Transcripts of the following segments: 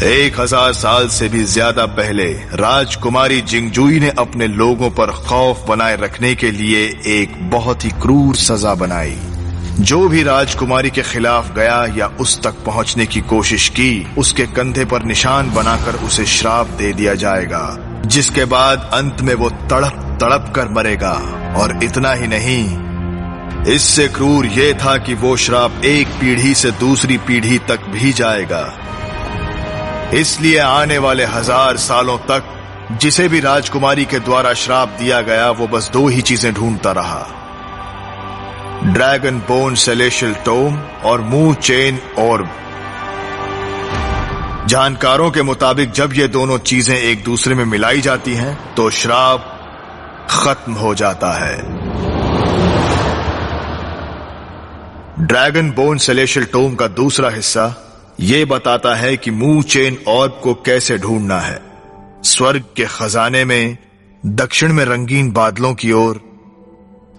1000 साल से भी ज्यादा पहले राजकुमारी जिंगजुई ने अपने लोगों पर खौफ बनाए रखने के लिए एक बहुत ही क्रूर सजा बनाई। जो भी राजकुमारी के खिलाफ गया या उस तक पहुंचने की कोशिश की, उसके कंधे पर निशान बनाकर उसे श्राप दे दिया जाएगा, जिसके बाद अंत में वो तड़प तड़प कर मरेगा। और इतना ही नहीं, इससे क्रूर ये था कि वो श्राप एक पीढ़ी से दूसरी पीढ़ी तक भी जाएगा। इसलिए आने वाले 1000 सालों तक जिसे भी राजकुमारी के द्वारा श्राप दिया गया, वो बस 2 ही चीजें ढूंढता रहा, ड्रैगन बोन सेलेशियल टोम और मून चेन ऑर्ब। जानकारों के मुताबिक जब ये दोनों चीजें एक दूसरे में मिलाई जाती हैं, तो श्राप खत्म हो जाता है। ड्रैगन बोन सेलेशियल टोम का दूसरा हिस्सा ये बताता है कि मून चेन ऑर्ब को कैसे ढूंढना है। स्वर्ग के खजाने में दक्षिण में रंगीन बादलों की ओर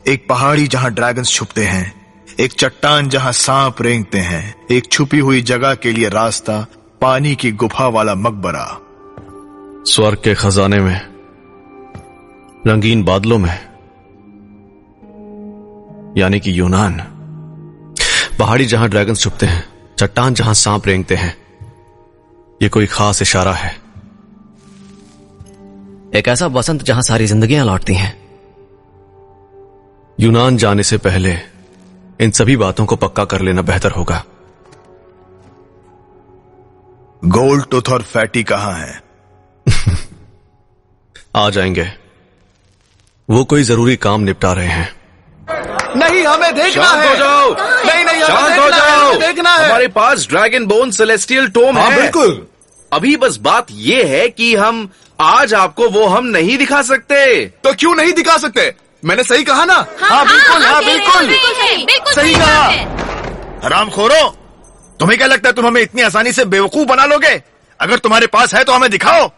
एक पहाड़ी जहां ड्रैगन्स छुपते हैं, एक चट्टान जहां सांप रेंगते हैं, एक छुपी हुई जगह के लिए रास्ता, पानी की गुफा वाला मकबरा। स्वर्ग के खजाने में, रंगीन बादलों में, यानी कि यूनान। पहाड़ी जहां ड्रैगन्स छुपते हैं, चट्टान जहां सांप रेंगते हैं। ये कोई खास इशारा है। एक ऐसा बसंत जहां सारी जिंदगियां लौटती हैं। यूनान जाने से पहले इन सभी बातों को पक्का कर लेना बेहतर होगा। गोल्ड टूथ और फैटी कहां है? आ जाएंगे, वो कोई जरूरी काम निपटा रहे हैं। नहीं, हमें देखना शांत है। हो जाओ। नहीं, शांत हो जाओ। देखना है। हमारे पास ड्रैगन बोन सेलेस्टियल टोम है। बिल्कुल। अभी बस बात ये है कि हम आज आपको वो हम नहीं दिखा सकते। तो क्यों नहीं दिखा सकते? मैंने सही कहा ना? हाँ, बिल्कुल सही कहा। हरामखोरों, तुम्हें क्या लगता है तुम हमें इतनी आसानी से बेवकूफ बना लोगे? अगर तुम्हारे पास है तो हमें दिखाओ।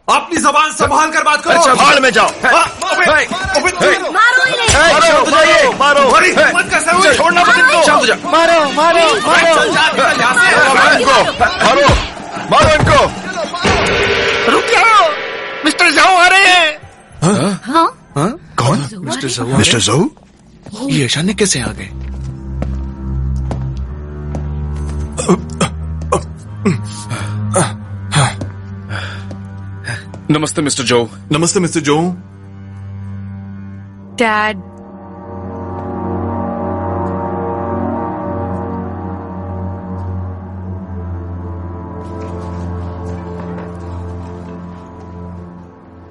अपनी जबान संभाल कर बात करो। अच्छा, भाड़ में जाओ। मारो, छोड़ना मत इनको। मारो इनको। रुक जाओ, मिस्टर जाओ आ रहे हैं। हाँ? कौन? मिस्टर ज़ोऊ? ये अचानक कैसे आ गए? नमस्ते मिस्टर जो। नमस्ते मिस्टर जो। Dad,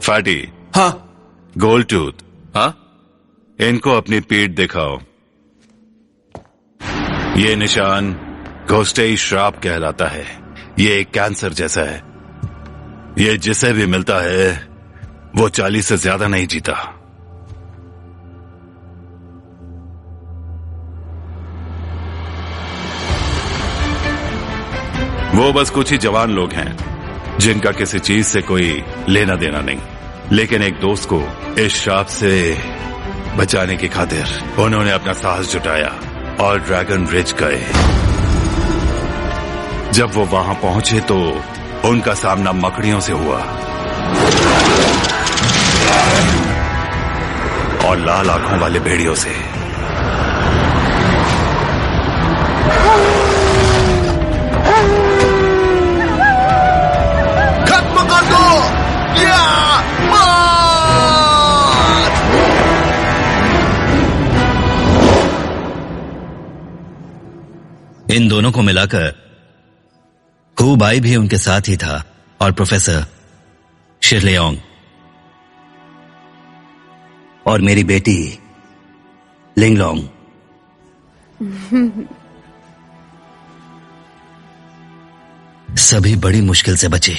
fatty. हाँ। Gold tooth. हाँ? इनको अपनी पीठ दिखाओ। ये निशान घोस्टेई श्राप कहलाता है। ये एक कैंसर जैसा है। ये जिसे भी मिलता है वो 40 से ज्यादा नहीं जीता। वो बस कुछ ही जवान लोग हैं जिनका किसी चीज से कोई लेना देना नहीं, लेकिन एक दोस्त को इस श्राप से बचाने की खातिर उन्होंने अपना साहस जुटाया और ड्रैगन रिज गए। जब वो वहां पहुंचे तो उनका सामना मकड़ियों से हुआ और लाल आंखों वाले भेड़ियों से। खत्म कर दो। इन दोनों को मिलाकर हु बाई भी उनके साथ ही था, और प्रोफेसर शिरलेओंग और मेरी बेटी लिंगलोंग। सभी बड़ी मुश्किल से बचे।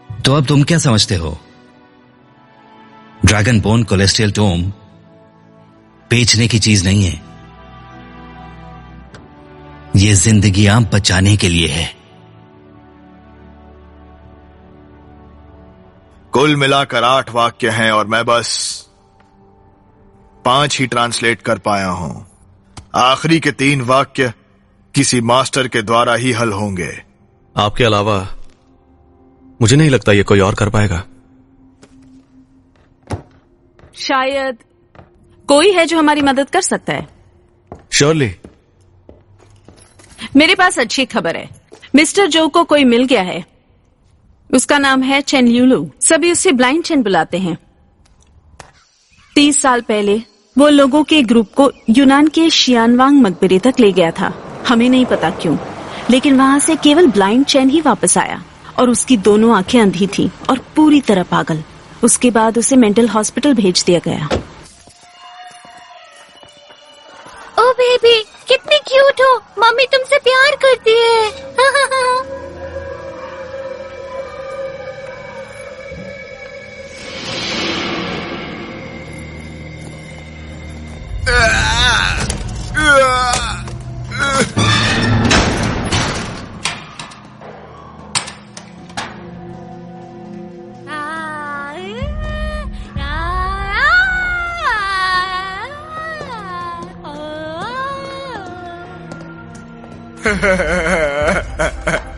तो अब तुम क्या समझते हो? ड्रैगन बोन कोलेस्ट्रियल टोम बेचने की चीज नहीं है। ये जिंदगियां बचाने के लिए है। कुल मिलाकर 8 वाक्य हैं और मैं बस 5 ही ट्रांसलेट कर पाया हूं। आखिरी के 3 वाक्य किसी मास्टर के द्वारा ही हल होंगे। आपके अलावा मुझे नहीं लगता ये कोई और कर पाएगा। शायद कोई है जो हमारी मदद कर सकता है। श्योरली। मेरे पास अच्छी खबर है, मिस्टर जो को कोई मिल गया है। उसका नाम है चेन ल्यूलू। सभी उसे ब्लाइंड चेन बुलाते हैं। 30 साल पहले वो लोगों के ग्रुप को यूनान के शियानवांग मकबरे तक ले गया था। हमें नहीं पता क्यों, लेकिन वहां से केवल ब्लाइंड चेन ही वापस आया और उसकी दोनों आंखें अंधी थी और पूरी तरह पागल। उसके बाद उसे मेंटल हॉस्पिटल भेज दिया गया। ओ बेबी, कितनी क्यूट हो। मम्मी तुमसे प्यार करती है।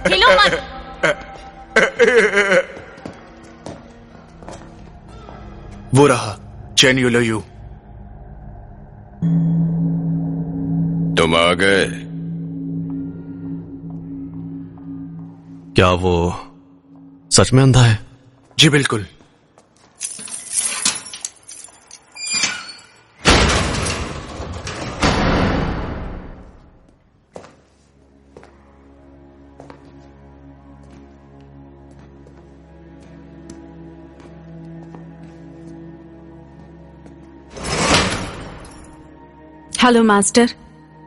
हिलो मत। वो रहा चेन ल्यूलू। तुम आ गए। क्या वो सच में अंधा है? जी बिल्कुल। हेलो मास्टर,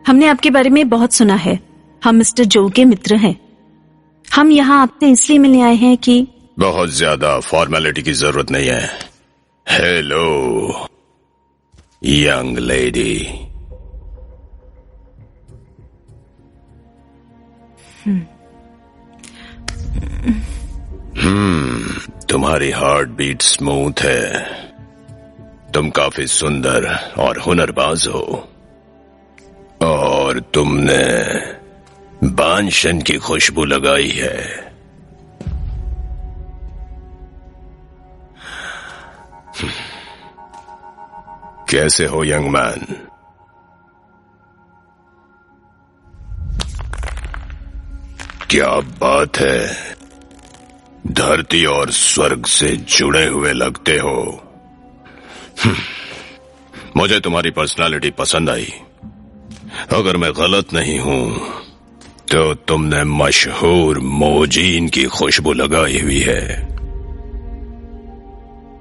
हमने आपके बारे में बहुत सुना है। हम मिस्टर जो के मित्र हैं। हम यहाँ आपसे इसलिए मिलने आए हैं कि बहुत ज्यादा फॉर्मेलिटी की जरूरत नहीं है। Hello young lady. तुम्हारी हार्ट बीट स्मूथ है। तुम काफी सुंदर और हुनरबाज हो और तुमने बांशन की खुशबू लगाई है। कैसे हो यंग मैन? क्या बात है, धरती और स्वर्ग से जुड़े हुए लगते हो। मुझे तुम्हारी पर्सनालिटी पसंद आई। अगर मैं गलत नहीं हूं तो तुमने मशहूर मोजीन की खुशबू लगाई हुई है।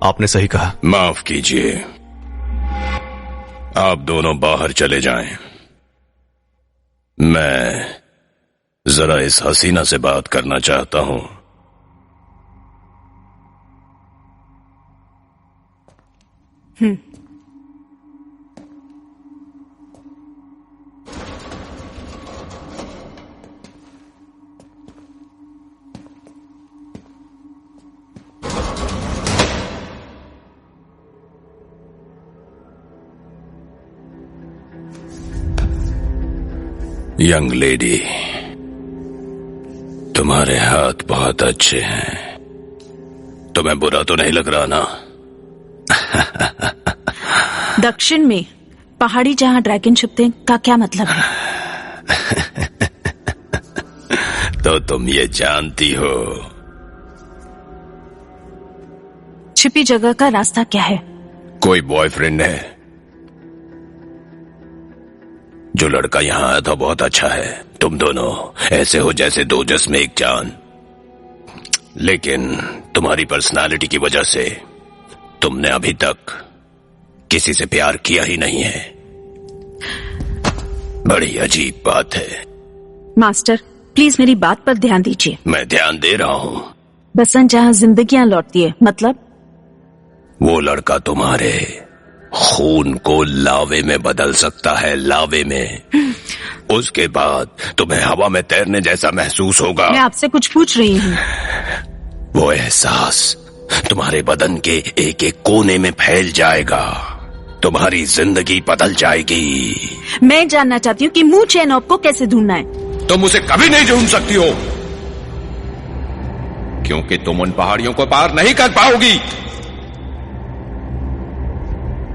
आपने सही कहा। माफ कीजिए, आप दोनों बाहर चले जाएं। मैं जरा इस हसीना से बात करना चाहता हूं। यंग लेडी, तुम्हारे हाथ बहुत अच्छे हैं। तुम्हें बुरा तो नहीं लग रहा ना? दक्षिण में पहाड़ी जहाँ ड्रैगन छुपते हैं का क्या मतलब है? तो तुम ये जानती हो? छिपी जगह का रास्ता क्या है? कोई बॉयफ्रेंड है? जो लड़का यहाँ आया था बहुत अच्छा है। तुम दोनों ऐसे हो जैसे दो जिस्म एक जान। लेकिन तुम्हारी पर्सनालिटी की वजह से तुमने अभी तक किसी से प्यार किया ही नहीं है। बड़ी अजीब बात है। मास्टर, प्लीज मेरी बात पर ध्यान दीजिए। मैं ध्यान दे रहा हूँ। बसंत जहाँ जिंदगियां लौटती है, मतलब? वो लड़का तुम्हारे खून को लावे में बदल सकता है, लावे में। उसके बाद तुम्हें हवा में तैरने जैसा महसूस होगा। मैं आपसे कुछ पूछ रही हूँ। वो एहसास तुम्हारे बदन के एक एक कोने में फैल जाएगा। तुम्हारी जिंदगी बदल जाएगी। मैं जानना चाहती हूँ कि मुंह चैन आपको कैसे ढूंढना है। तुम उसे कभी नहीं ढूंढ सकती हो। क्योंकि तुम उन पहाड़ियों को पार नहीं कर पाओगी।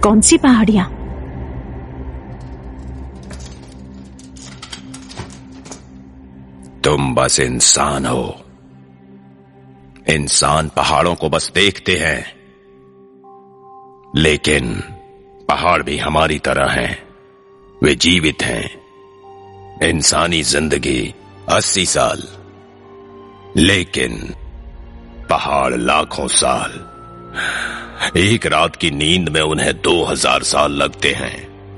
कौन सी पहाड़ियां? तुम बस इंसान हो। इंसान पहाड़ों को बस देखते हैं, लेकिन पहाड़ भी हमारी तरह हैं। वे जीवित हैं। इंसानी जिंदगी 80 साल, लेकिन पहाड़ लाखों साल। एक रात की नींद में उन्हें 2000 साल लगते हैं।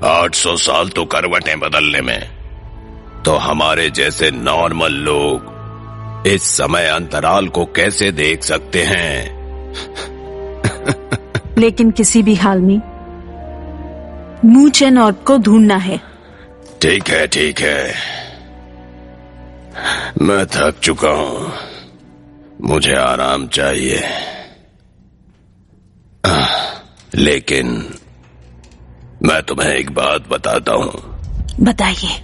800 साल तो करवटें बदलने में। तो हमारे जैसे नॉर्मल लोग इस समय अंतराल को कैसे देख सकते हैं? लेकिन किसी भी हाल में मूचेन ऑर्ब को ढूंढना है। ठीक है, ठीक है। मैं थक चुका हूं, मुझे आराम चाहिए। लेकिन मैं तुम्हें एक बात बताता हूं। बताइए।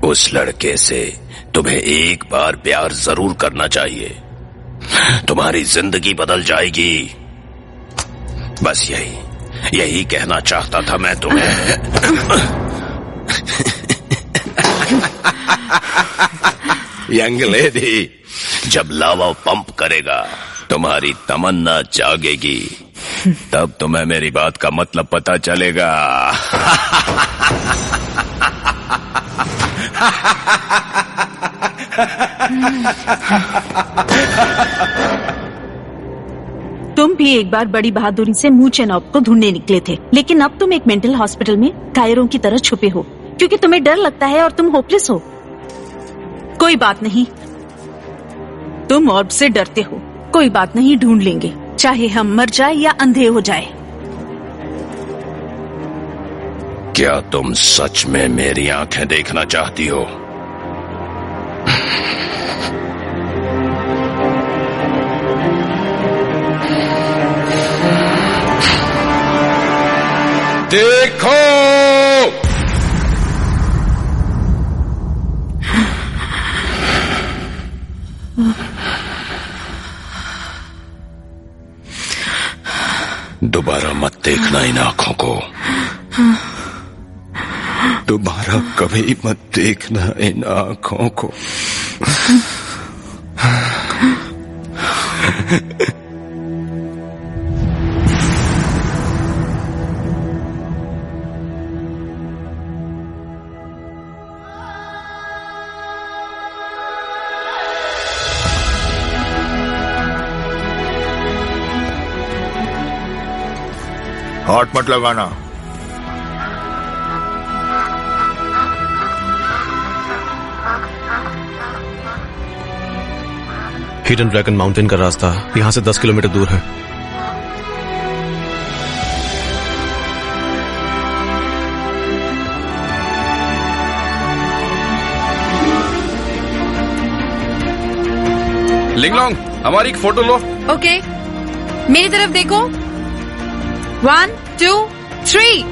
उस लड़के से तुम्हें एक बार प्यार जरूर करना चाहिए। तुम्हारी जिंदगी बदल जाएगी। बस यही कहना चाहता था मैं तुम्हें। यंग लेडी, जब लावा पंप करेगा तुम्हारी तमन्ना जागेगी, तब तुम्हें मेरी बात का मतलब पता चलेगा। तुम भी एक बार बड़ी बहादुरी से मूचेन ऑर्ब को ढूंढने निकले थे, लेकिन अब तुम एक मेंटल हॉस्पिटल में कायरों की तरह छुपे हो, क्योंकि तुम्हें डर लगता है और तुम होपलेस हो। कोई बात नहीं, तुम ऑर्ब से डरते हो। कोई बात नहीं, ढूंढ लेंगे, चाहे हम मर जाए या अंधे हो जाए। क्या तुम सच में मेरी आंखें देखना चाहती हो? देखो! दोबारा मत देखना इन आंखों को। दोबारा कभी मत देखना इन आंखों को। हाथ मत लगाना। हिडन ड्रैगन माउंटेन का रास्ता यहां से 10 किलोमीटर दूर है। लिंगलोंग, हमारी एक फोटो लो। ओके, मेरी तरफ देखो। 1, 2, 3।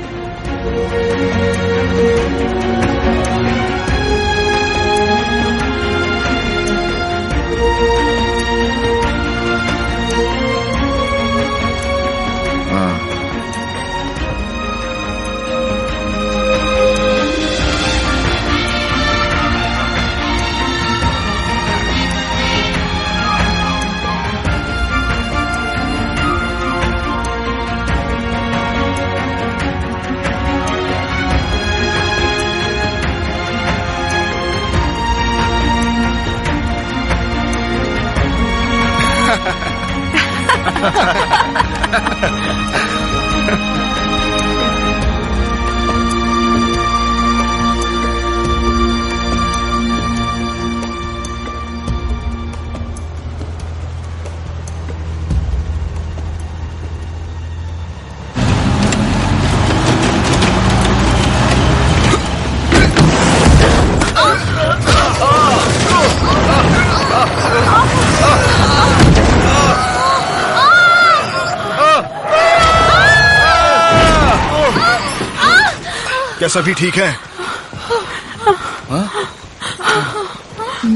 क्या सभी ठीक है?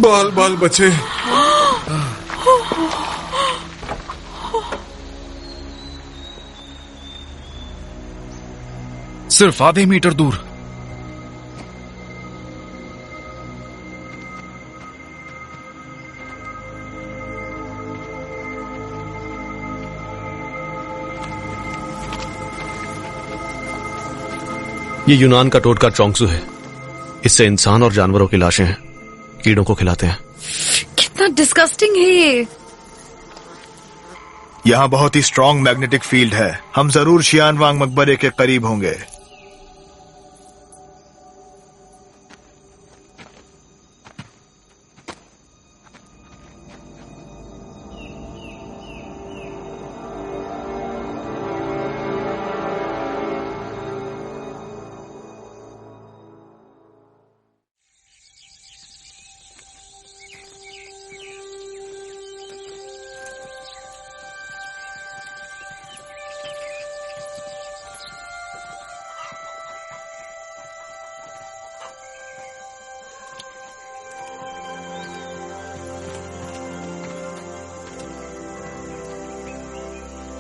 बाल बाल बचे। सिर्फ आधे मीटर दूर। ये यूनान का टोटका चोंगसू है। इससे इंसान और जानवरों की लाशें हैं कीड़ों को खिलाते हैं। कितना डिस्गस्टिंग है ये। यहाँ बहुत ही स्ट्रॉन्ग मैग्नेटिक फील्ड है। हम जरूर शियानवांग मकबरे के करीब होंगे।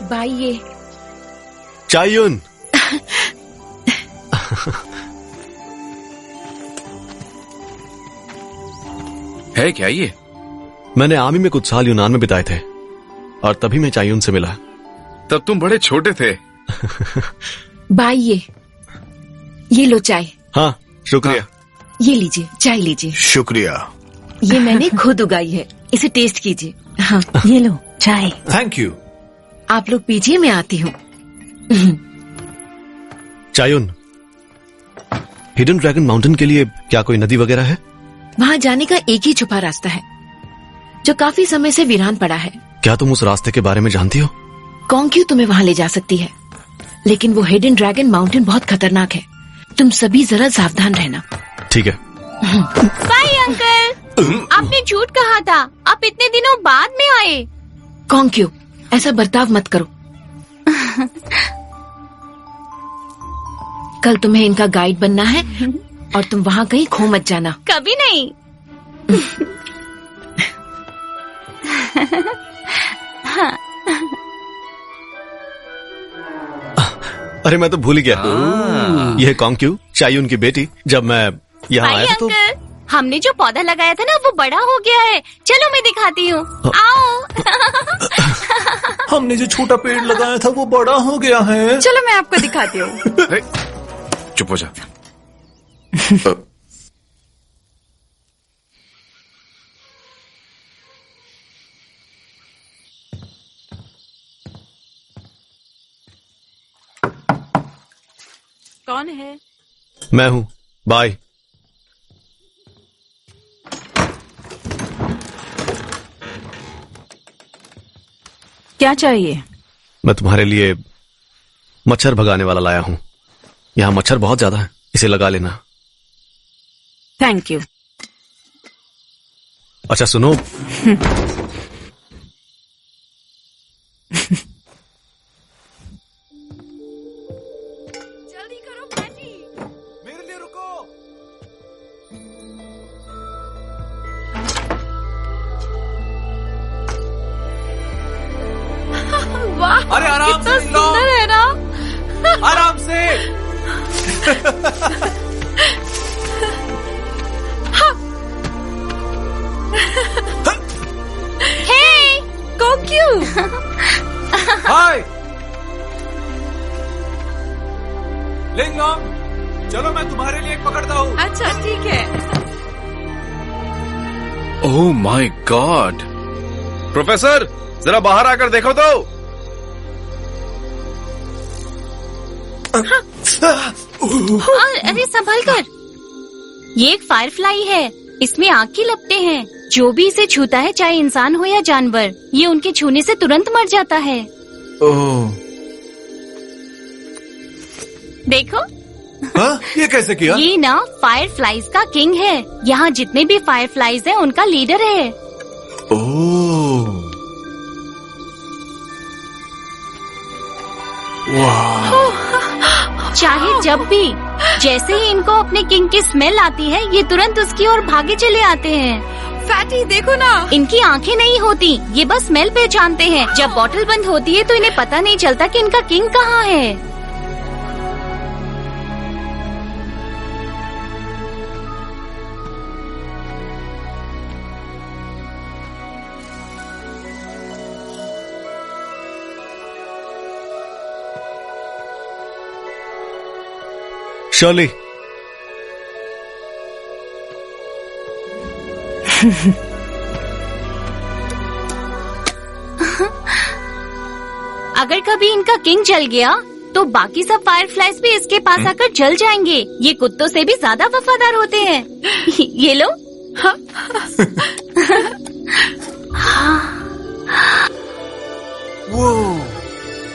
भाई ये चायुन। है क्या ये? मैंने आर्मी में कुछ साल यूनान में बिताए थे और तभी मैं चायुन से मिला। तब तुम बड़े छोटे थे। भाई ये लो चाय। हाँ शुक्रिया। ये लीजिए चाय लीजिए। शुक्रिया। ये मैंने खुद उगाई है, इसे टेस्ट कीजिए। हाँ ये लो चाय। Thank you. आप लोग पीजिए, मैं आती हूँ। चायुन, हिडन ड्रैगन माउंटेन के लिए क्या कोई नदी वगैरह है? वहाँ जाने का एक ही छुपा रास्ता है जो काफी समय से वीरान पड़ा है। क्या तुम उस रास्ते के बारे में जानती हो? कॉन्क्यू तुम्हें वहाँ ले जा सकती है, लेकिन वो हिडन ड्रैगन माउंटेन बहुत खतरनाक है। तुम सभी जरा सावधान रहना। ठीक है। Bye uncle. आपने झूठ कहा था, आप इतने दिनों बाद में आए। कॉन्क्यू, ऐसा बर्ताव मत करो। कल तुम्हें इनका गाइड बनना है और तुम वहाँ कहीं खो मत जाना। कभी नहीं। अरे मैं तो भूल ही गया। यह कॉन्क्यू, चायुन की बेटी। जब मैं यहाँ आया था तो हमने जो पौधा लगाया था ना, वो बड़ा हो गया है। चलो मैं दिखाती हूँ, आओ। हमने जो छोटा पेड़ लगाया था वो बड़ा हो गया है। चलो मैं आपको दिखाती हूँ। चुप हो जा। कौन है? मैं हूँ। बाय। क्या चाहिए? मैं तुम्हारे लिए मच्छर भगाने वाला लाया हूँ। यहाँ मच्छर बहुत ज्यादा है, इसे लगा लेना। Thank you. अच्छा सुनो। जल्दी करो पैटी। मेरे लिए रुको। वाह, अरे आराम कितना से लो। सुंदर है ना। आराम से। हे, कॉन्क्यू। हाय लिंगम, चलो मैं तुम्हारे लिए एक पकड़ता हूँ। अच्छा ठीक है। Oh my God. प्रोफेसर, जरा बाहर आकर देखो तो। अरे संभल कर। ये एक फायरफ्लाई है, इसमें आग की लपटें हैं। जो भी इसे छूता है, चाहे इंसान हो या जानवर, ये उनके छूने से तुरंत मर जाता है। ओह, देखो। हाँ? ये कैसे किया? ये ना फायरफ्लाइज का किंग है। यहाँ जितने भी फायरफ्लाइज हैं, उनका लीडर है। ओह, वाह। चाहे जब भी, जैसे ही इनको अपने किंग की स्मेल आती है, ये तुरंत उसकी ओर भागे चले आते हैं। फैटी देखो ना, इनकी आंखें नहीं होती, ये बस स्मेल पहचानते हैं। जब बॉटल बंद होती है तो इन्हें पता नहीं चलता कि इनका किंग कहाँ है। शर्ली, अगर कभी इनका किंग जल गया तो बाकी सब फायरफ्लाइज भी इसके पास आकर जल जाएंगे। ये कुत्तों से भी ज्यादा वफादार होते हैं। ये लो। वो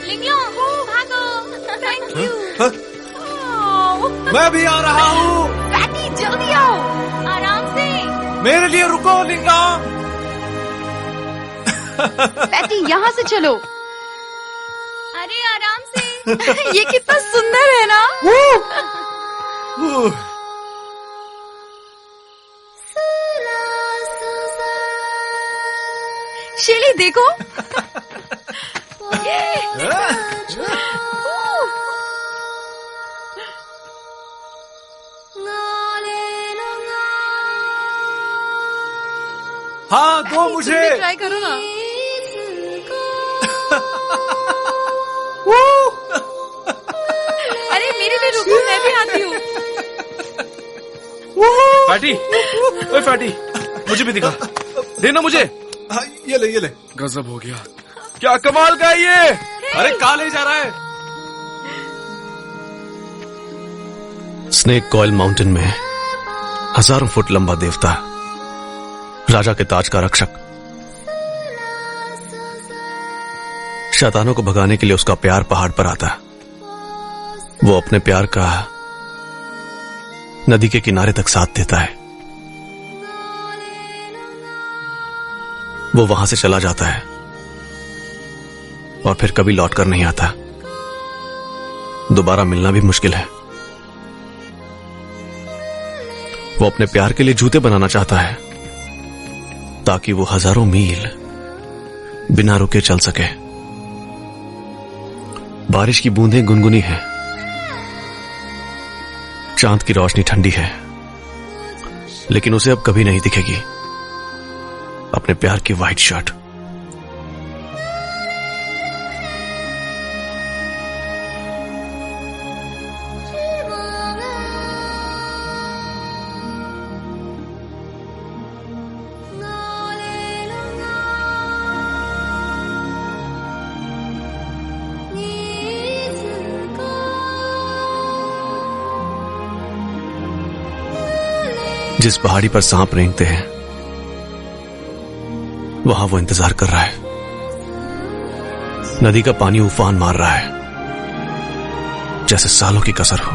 लिंगलोंग, भागो। Thank you. मैं भी आ रहा हूँ। फैटी, जल्दी आओ। आराम से। मेरे लिए रुको लिंगलोंग। पैटी यहाँ से चलो। अरे आराम से। ये कितना सुंदर है ना। शेली देखो। हाँ दो मुझे। ट्राई करो ना। अरे मेरे लिए रुको, मैं भी आती हूँ। फैटी, ओए फैटी, मुझे भी दिखा, देना मुझे। हाँ, ये ले। गजब हो गया, क्या कमाल का है ये। अरे कहाँ ले जा रहा है? स्नेक कॉइल माउंटेन में 1000 फुट लंबा देवता, राजा के ताज का रक्षक, शैतानों को भगाने के लिए उसका प्यार पहाड़ पर आता। वो अपने प्यार का नदी के किनारे तक साथ देता है। वो वहां से चला जाता है और फिर कभी लौट कर नहीं आता। दोबारा मिलना भी मुश्किल है। वो अपने प्यार के लिए जूते बनाना चाहता है ताकि वो हजारों मील बिना रुके चल सके। बारिश की बूंदें गुनगुनी हैं, चांद की रोशनी ठंडी है, लेकिन उसे अब कभी नहीं दिखेगी अपने प्यार की व्हाइट शर्ट। जिस पहाड़ी पर सांप रेंगते हैं वहां वो इंतजार कर रहा है। नदी का पानी उफान मार रहा है, जैसे सालों की कसर हो।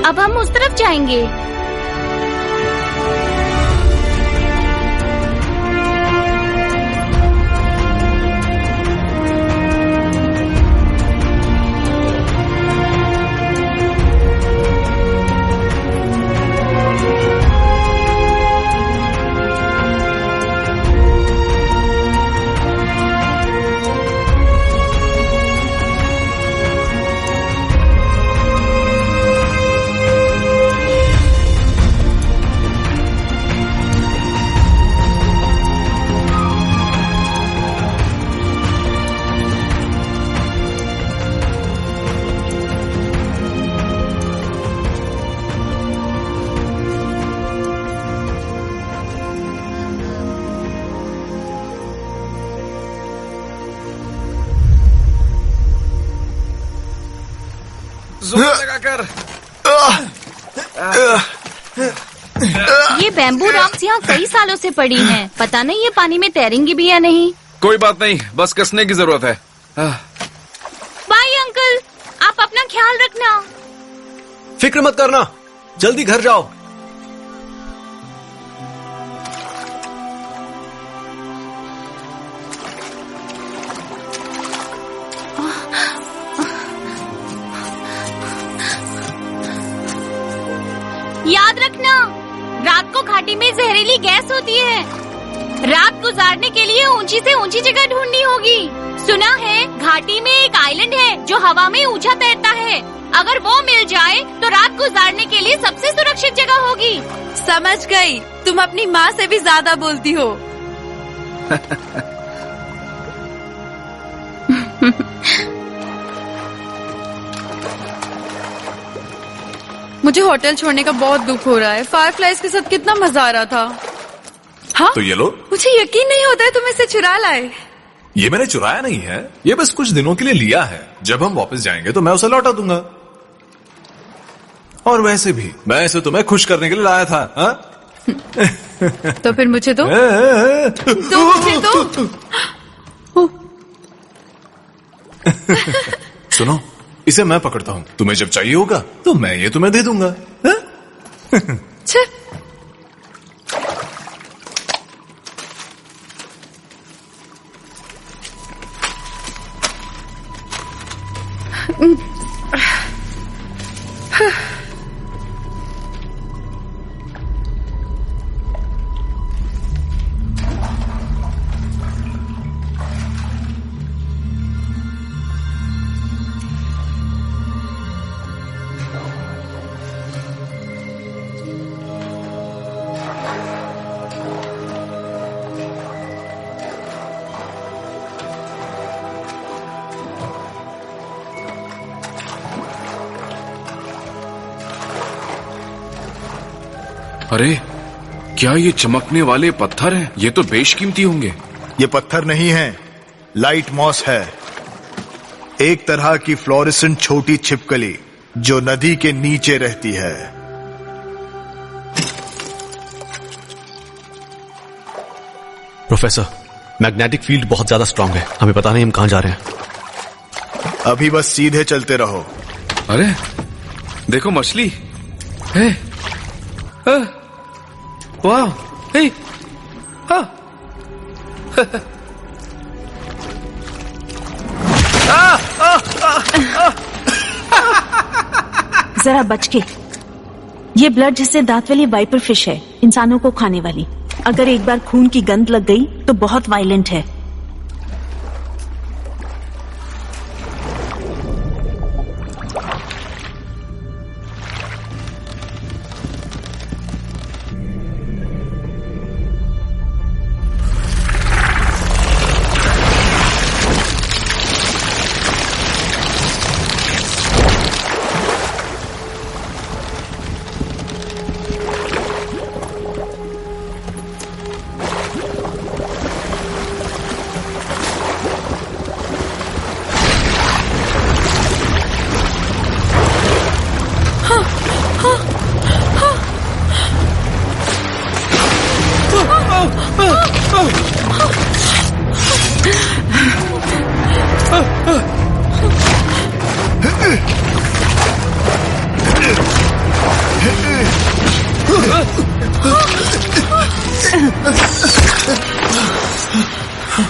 अब हम उस तरफ जाएंगे। कर। ये बैम्बू रॉक्स यहाँ कई सालों से पड़ी हैं। पता नहीं ये पानी में तैरेंगी भी या नहीं। कोई बात नहीं, बस कसने की जरूरत है। बाय अंकल, आप अपना ख्याल रखना। फिक्र मत करना, जल्दी घर जाओ। याद रखना, रात को घाटी में जहरीली गैस होती है। रात गुजारने के लिए ऊंची से ऊंची जगह ढूंढनी होगी। सुना है घाटी में एक आइलैंड है जो हवा में ऊंचा तैरता है। अगर वो मिल जाए तो रात गुजारने के लिए सबसे सुरक्षित जगह होगी। समझ गई, तुम अपनी माँ से भी ज्यादा बोलती हो। मुझे होटल छोड़ने का बहुत दुख हो रहा है। फायरफ्लाइज के साथ कितना मजा आ रहा था। हाँ? तो ये लो। मुझे यकीन नहीं होता है तुम इसे चुरा लाए। ये मैंने चुराया नहीं है, ये बस कुछ दिनों के लिए लिया है। जब हम वापस जाएंगे तो मैं उसे लौटा दूंगा। और वैसे भी मैं इसे तुम्हें खुश करने के लिए लाया था। हा? तो फिर मुझे दो। तो मुझे दो। सुनो, इसे मैं पकड़ता हूँ। तुम्हें जब चाहिए होगा तो मैं ये तुम्हें दे दूंगा। छे। अरे क्या ये चमकने वाले पत्थर हैं? ये तो बेशकीमती होंगे। ये पत्थर नहीं है, लाइट मॉस है। एक तरह की फ्लोरेसेंट छोटी छिपकली जो नदी के नीचे रहती है। प्रोफेसर, मैग्नेटिक फील्ड बहुत ज्यादा स्ट्रांग है। हमें पता नहीं हम कहां जा रहे हैं। अभी बस सीधे चलते रहो। अरे देखो मछली है। वाह, हे, जरा बच के। ये ब्लड जिससे दांत वाली वाइपर फिश है, इंसानों को खाने वाली। अगर एक बार खून की गंध लग गई तो बहुत वायलेंट है।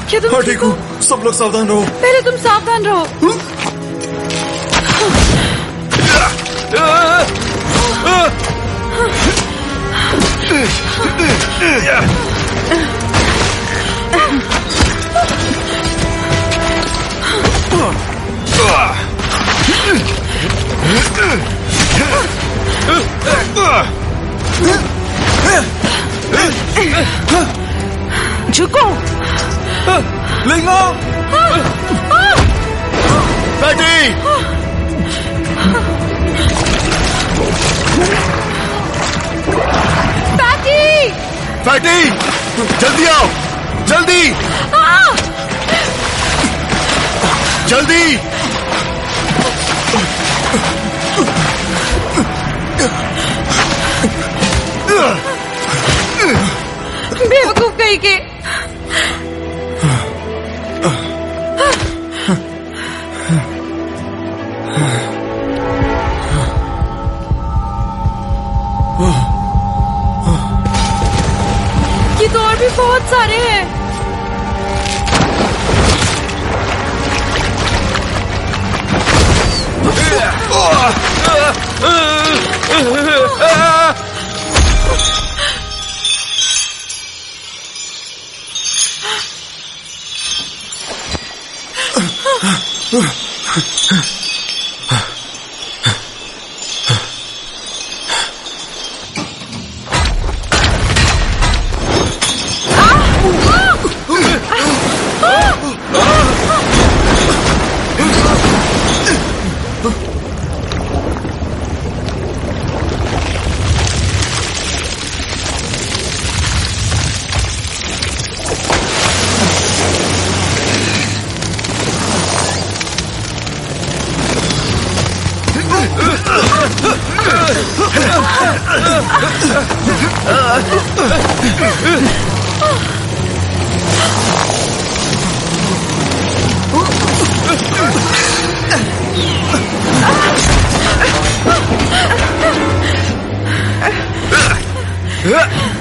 क्या तुम ठीक हो? सब लोग सावधान रहो। पहले तुम सावधान रहो। झुको। लिंगम, बैठी। पैटी, फैटी, जल्दी आओ, जल्दी जल्दी। बेवकूफ कहीं के। ये तो और भी बहुत सारे हैं।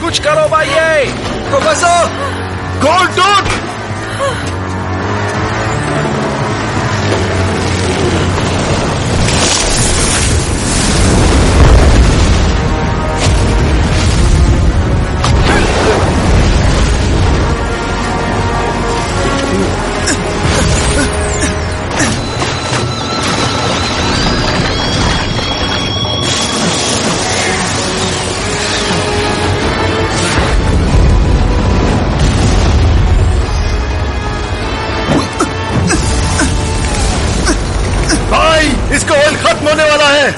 कुछ करो भाई, प्रोफेसर गोल्डन। इसका ऑयल खत्म होने वाला है।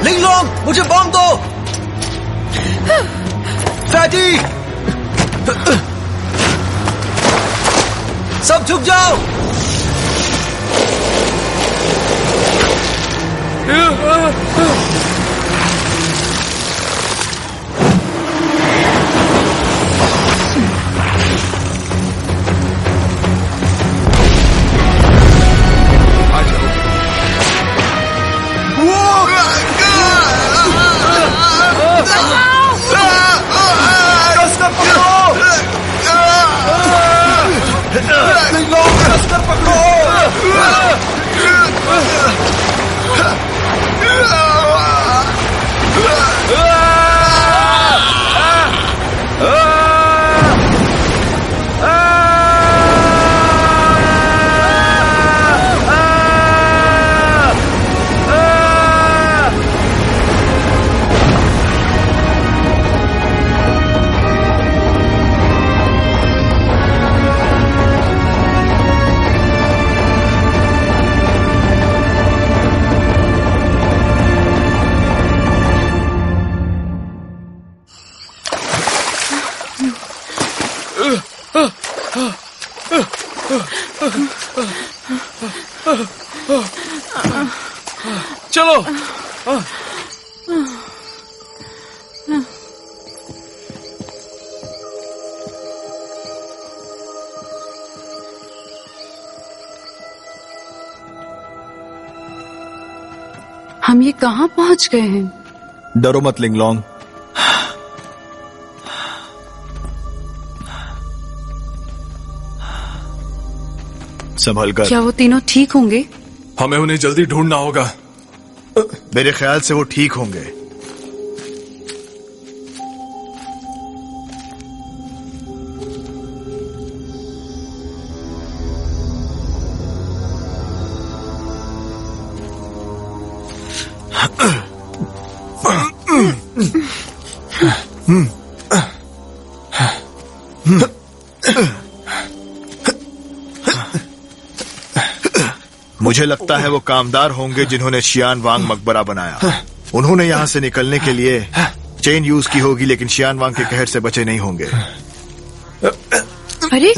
लिंगलोंग, मुझे बॉम्ब दो। फैटी, सब झुक जाओ। चलो। हम ये कहाँ पहुँच गए हैं? डरो मत लिंगलोंग, संभल कर। क्या वो तीनों ठीक होंगे? हमें उन्हें जल्दी ढूंढना होगा। मेरे ख्याल से वो ठीक होंगे। मुझे लगता है वो कामदार होंगे जिन्होंने शियान वांग मकबरा बनाया। उन्होंने यहाँ से निकलने के लिए चेन यूज की होगी, लेकिन शियान वांग के कहर से बचे नहीं होंगे। अरे,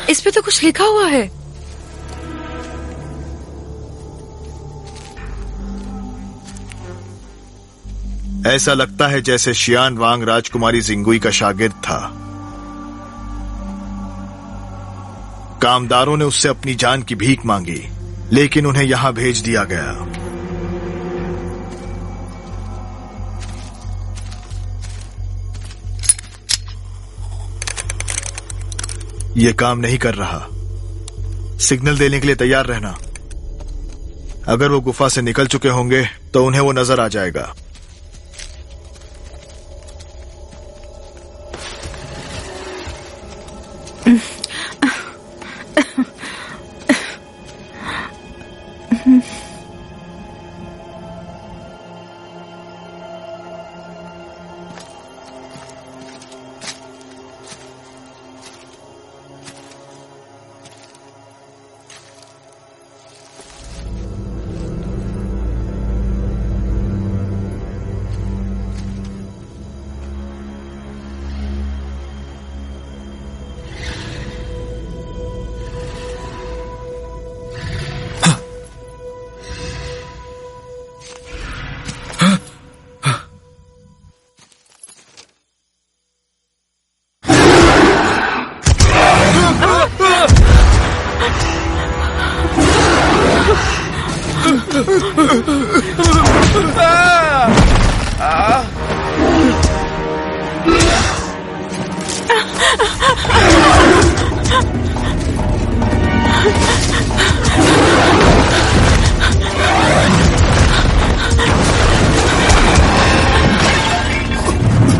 इस पे तो कुछ लिखा हुआ है। ऐसा लगता है जैसे शियान वांग राजकुमारी जिंगुई का शागिर्द था। कामदारों ने उससे अपनी जान की भीख मांगी, लेकिन उन्हें यहां भेज दिया गया। यह काम नहीं कर रहा। सिग्नल देने के लिए तैयार रहना। अगर वो गुफा से निकल चुके होंगे तो उन्हें वो नजर आ जाएगा।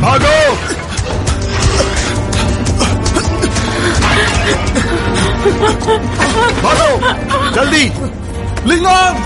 भागो जल्दी। लिंगम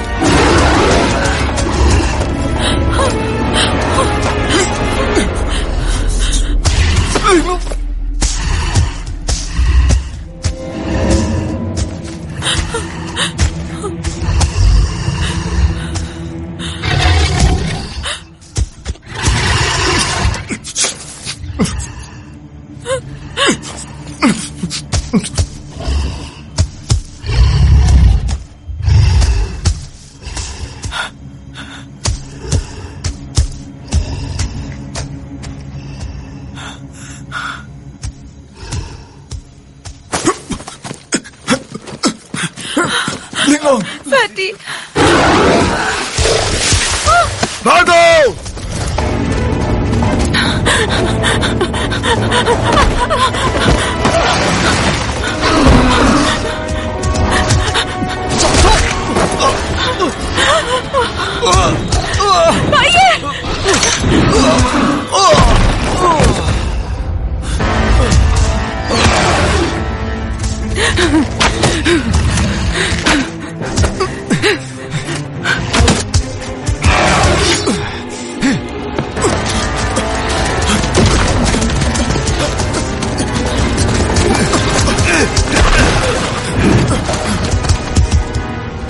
फैटी, भागो।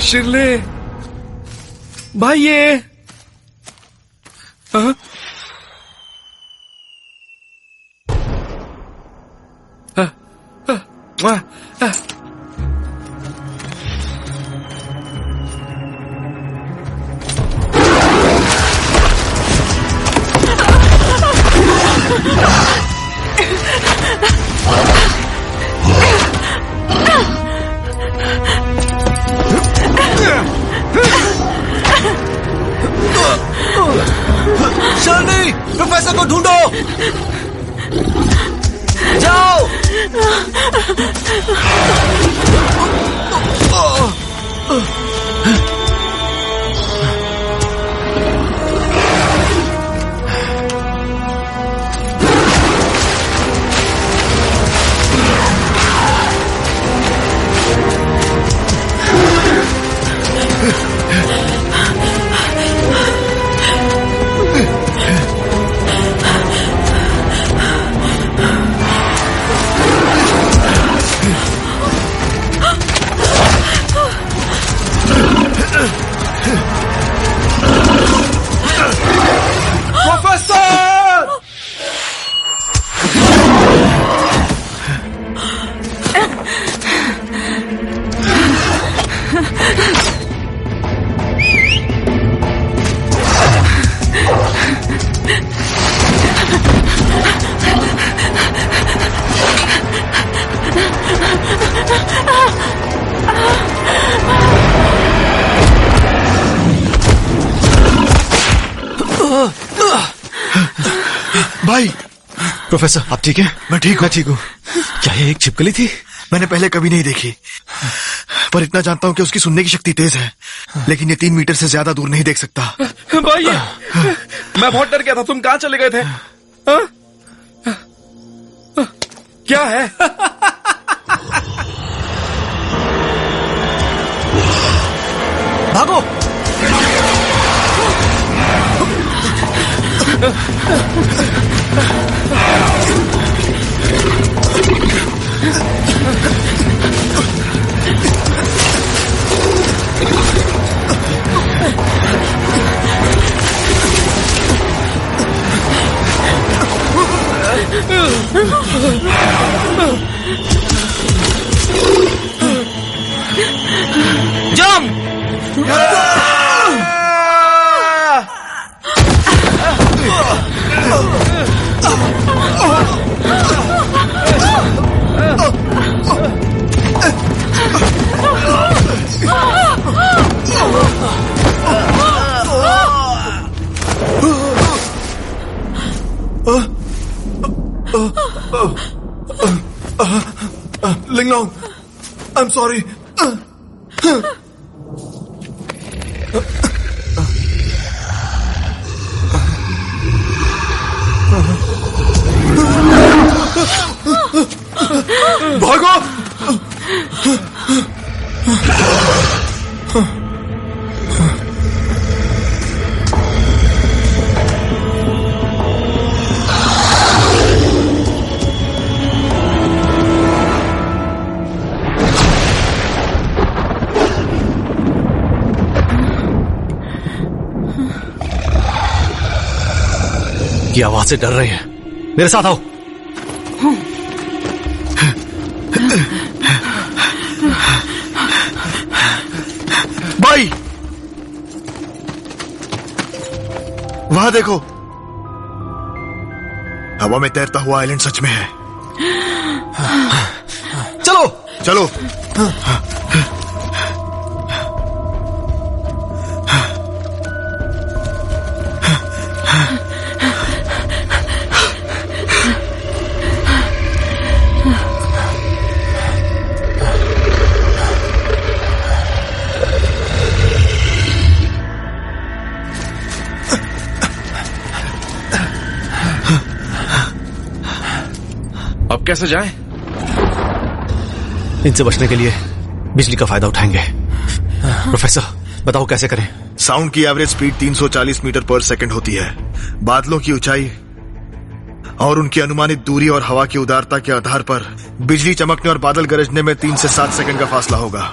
शिरले भाई, ये जल्दी प्रोफेसर को ढूंढो। जाओ। भाई। प्रोफेसर आप ठीक हैं? मैं ठीक हूँ। क्या ये एक छिपकली थी? मैंने पहले कभी नहीं देखी, पर इतना जानता हूँ कि उसकी सुनने की शक्ति तेज है, लेकिन ये 3 मीटर से ज्यादा दूर नहीं देख सकता। भाई मैं बहुत डर गया था, तुम कहाँ चले गए थे? क्या है? भागो। लिंगलोंग, I'm sorry. भागो! की आवाज से डर रहे हैं। मेरे साथ आओ। भाई वहां देखो, हवा में तैरता हुआ आइलैंड सच में है। चलो चलो। अब कैसे जाएं? इनसे बचने के लिए बिजली का फायदा उठाएंगे। प्रोफेसर बताओ कैसे करें? साउंड की एवरेज स्पीड 340 मीटर पर सेकंड होती है। बादलों की ऊंचाई और उनकी अनुमानित दूरी और हवा की उदारता के आधार पर बिजली चमकने और बादल गरजने में 3 से 7 सेकंड का फासला होगा,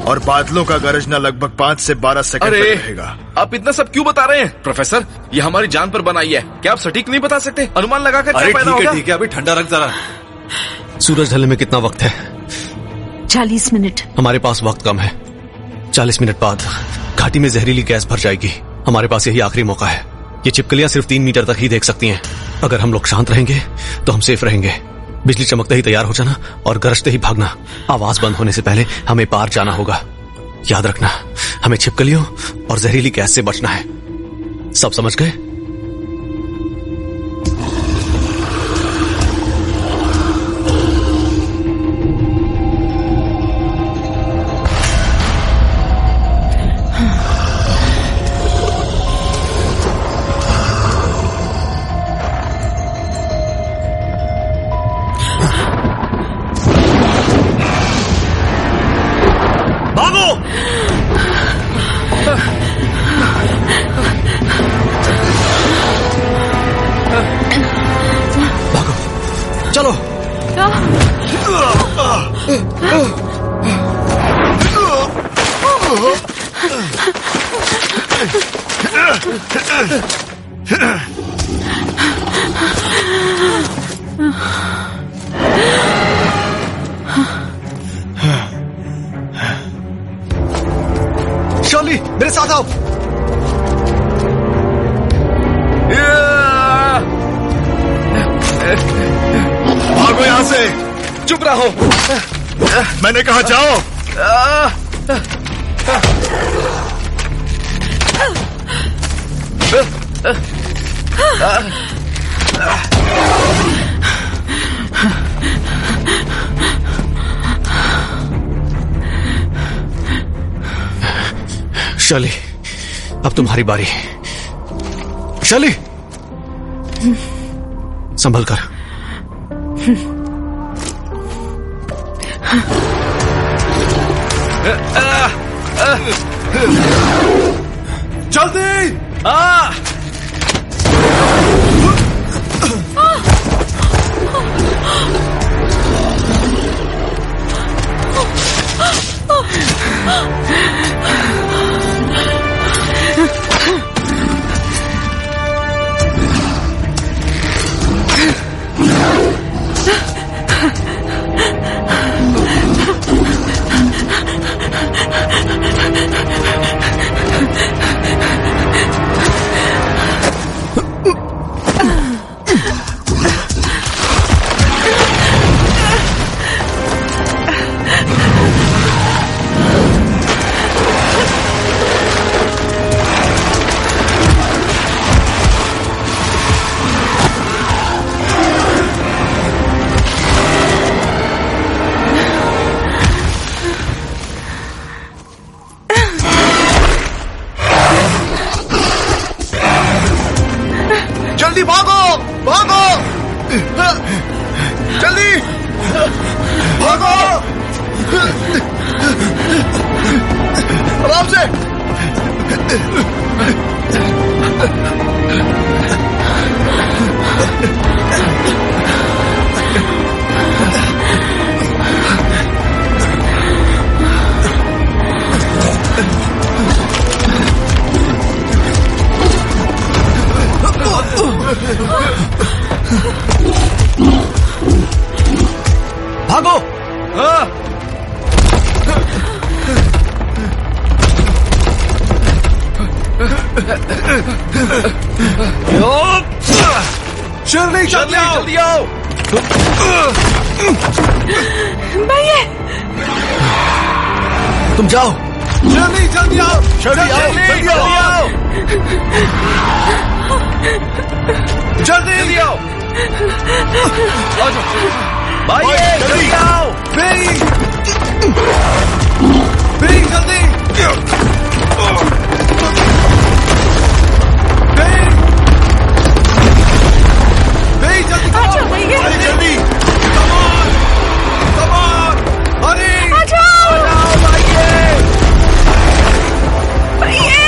और बादलों का गरजना लगभग 5 से 12 सेकंड तक रहेगा। आप इतना सब क्यों बता रहे हैं प्रोफेसर? ये हमारी जान पर बनाई है, क्या आप सटीक नहीं बता सकते? अनुमान लगाकर क्या फायदा होगा? ठीक है, अभी ठंडा रख जरा। सूरज ढलने में कितना वक्त है? 40 मिनट। हमारे पास वक्त कम है। 40 मिनट बाद घाटी में जहरीली गैस भर जाएगी। हमारे पास यही आखिरी मौका है। ये छिपकलियां सिर्फ 3 मीटर तक ही देख सकती हैं। अगर हम लोग शांत रहेंगे तो हम सेफ रहेंगे। बिजली चमकते ही तैयार हो जाना और गरजते ही भागना। आवाज बंद होने से पहले हमें पार जाना होगा। याद रखना, हमें छिपकलियों और जहरीली गैस से बचना है। सब समझ गए? चलो। शर्ली मेरे साथ आओ। भागो यहां से। चुप रहो। मैंने कहा जाओ। शर्ली, अब तुम्हारी बारी। शर्ली, संभल कर। जल्दी! जल्दी भागो, भागो, जल्दी भागो, आराम से। भागो! शर्ली, जल्दी आओ! जल्दी आओ! भैया, तुम जाओ। शर्ली, जल्दी आओ! शर्ली, आओ, जल्दी आओ। जल्दी आओ! भाई, जल्दी आओ! बेई, जल्दी! बेई, जल्दी! अच्छा भैया, जल्दी! Come on! Come on! Hurry! अच्छा भैया।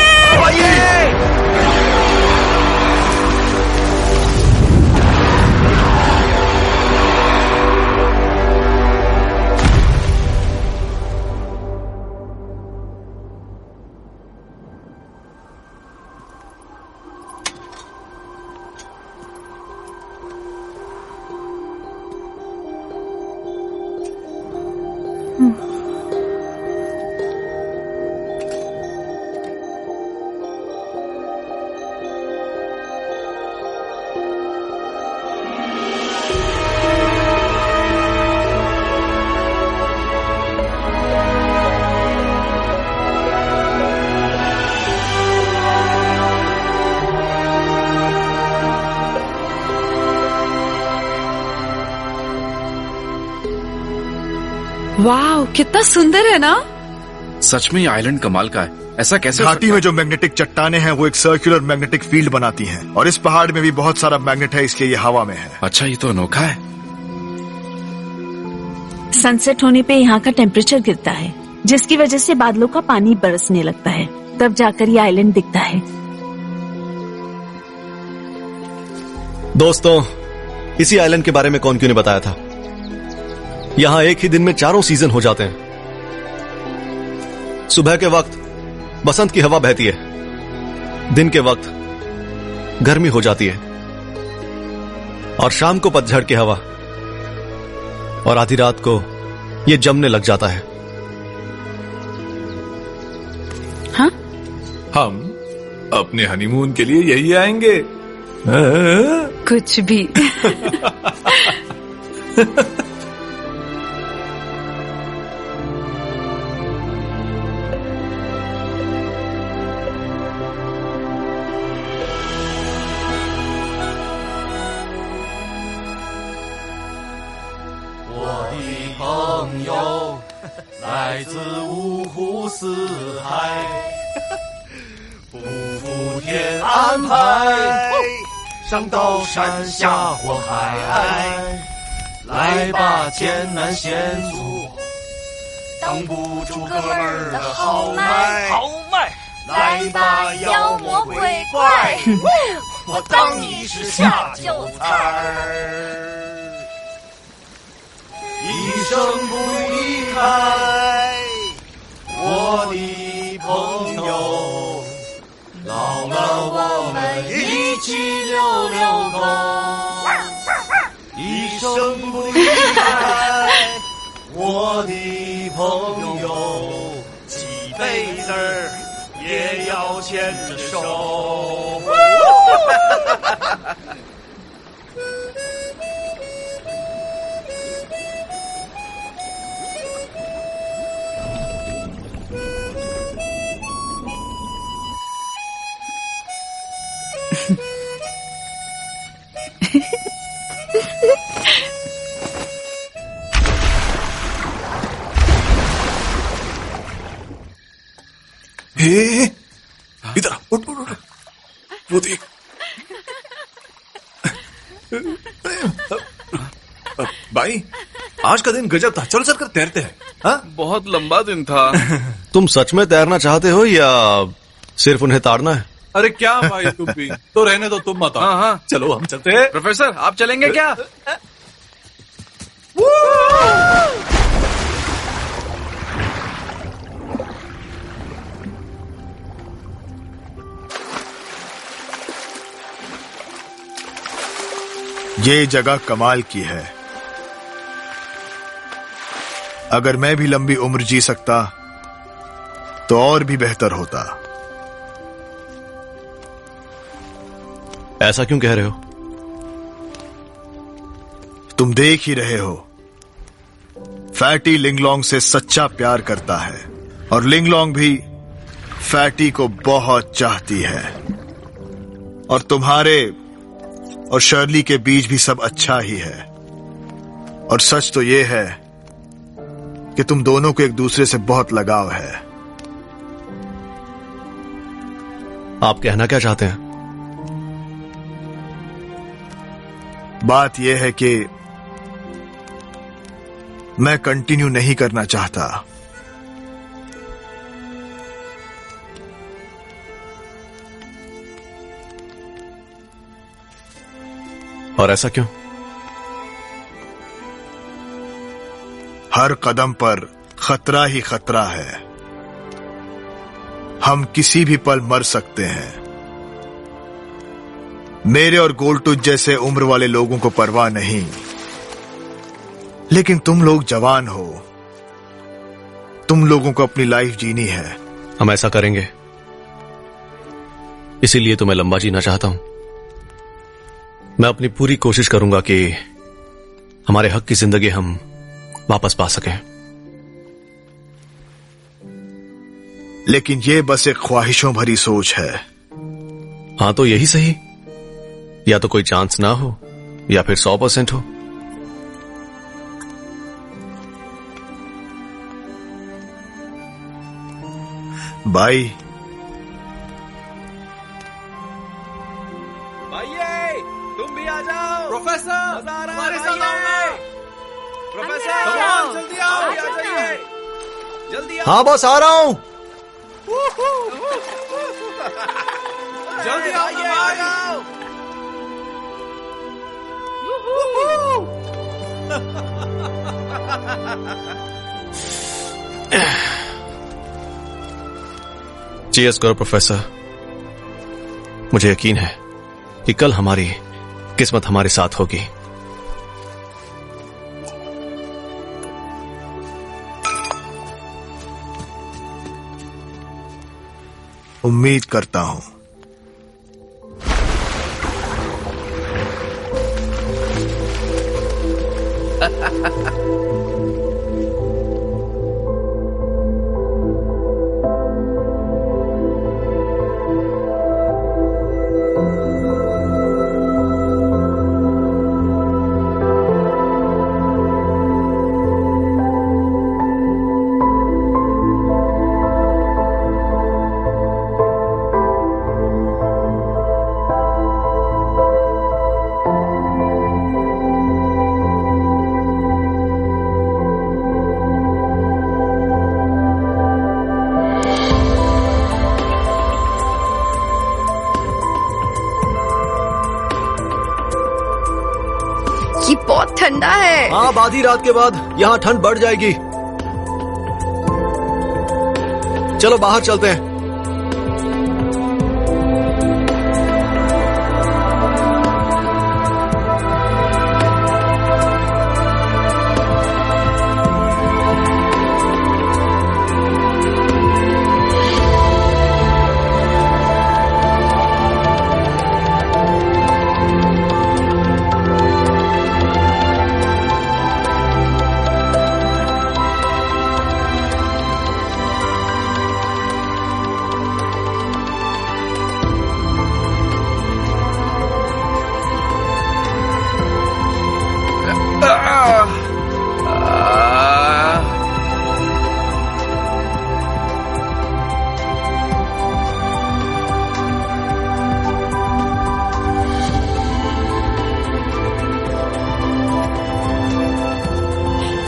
वाह, कितना सुंदर है ना। सच में ये आइलैंड कमाल का है। ऐसा कैसे हो घाटी सकता में जो मैग्नेटिक चट्टाने हैं वो एक सर्कुलर मैग्नेटिक फील्ड बनाती हैं और इस पहाड़ में भी बहुत सारा मैग्नेट है, इसलिए ये हवा में है। अच्छा, ये तो अनोखा है। सनसेट होने पे यहाँ का टेम्परेचर गिरता है, जिसकी वजह से बादलों का पानी बरसने लगता है, तब जाकर ये आइलैंड दिखता है। दोस्तों, इसी आइलैंड के बारे में कौन क्यों ने बताया था। यहां एक ही दिन में 4 सीजन हो जाते हैं। सुबह के वक्त बसंत की हवा बहती है, दिन के वक्त गर्मी हो जाती है और शाम को पतझड़ की हवा, और आधी रात को ये जमने लग जाता है। हाँ? हम अपने हनीमून के लिए यही आएंगे। कुछ भी। 来自五湖四海，不负天安排，上刀山下火海，来吧艰难险阻，挡不住哥们儿的豪迈，豪迈，来吧妖魔鬼怪，我当你是下酒菜儿。一生不离开我的朋友，老了我们一起溜溜沟。一生不离开我的朋友，几辈子儿也要牵着手。इधर उठ उठ उठ वो देख भाई आज का दिन गजब था। चलो चल कर तैरते हैं। हाँ? बहुत लंबा दिन था। तुम सच में तैरना चाहते हो या सिर्फ उन्हें ताड़ना है? अरे क्या भाई तुम भी तो रहने दो, तुम मत आओ। हाँ हाँ चलो हम चलते हैं। प्रोफेसर आप चलेंगे क्या? ये जगह कमाल की है। अगर मैं भी लंबी उम्र जी सकता तो और भी बेहतर होता। ऐसा क्यों कह रहे हो? तुम देख ही रहे हो, फैटी लिंगलोंग से सच्चा प्यार करता है और लिंगलोंग भी फैटी को बहुत चाहती है। और तुम्हारे और शर्ली के बीच भी सब अच्छा ही है। और सच तो यह है कि तुम दोनों को एक दूसरे से बहुत लगाव है। आप कहना क्या चाहते हैं? बात यह है कि मैं कंटिन्यू नहीं करना चाहता। और ऐसा क्यों? हर कदम पर खतरा ही खतरा है। हम किसी भी पल मर सकते हैं। मेरे और गोल्टूज जैसे उम्र वाले लोगों को परवाह नहीं, लेकिन तुम लोग जवान हो, तुम लोगों को अपनी लाइफ जीनी है। हम ऐसा करेंगे, इसीलिए तो मैं लंबा जीना चाहता हूं। मैं अपनी पूरी कोशिश करूंगा कि हमारे हक की जिंदगी हम वापस पा सकें। लेकिन यह बस एक ख्वाहिशों भरी सोच है। हां तो यही सही, या तो कोई चांस ना हो या फिर 100% हो। भाई तुम भी आ जाओ। प्रोफेसर हमारे साथ आओ। प्रोफेसर जल्दी आओ, आ जाइए जल्दी आओ। हाँ बॉस आ रहा हूं। जल्दी आ जाओ। चीयर्स करो प्रोफेसर। मुझे यकीन है कि कल हमारी किस्मत हमारे साथ होगी। उम्मीद करता हूं। ठंडा है। हाँ, आधी रात के बाद यहाँ ठंड बढ़ जाएगी। चलो बाहर चलते हैं।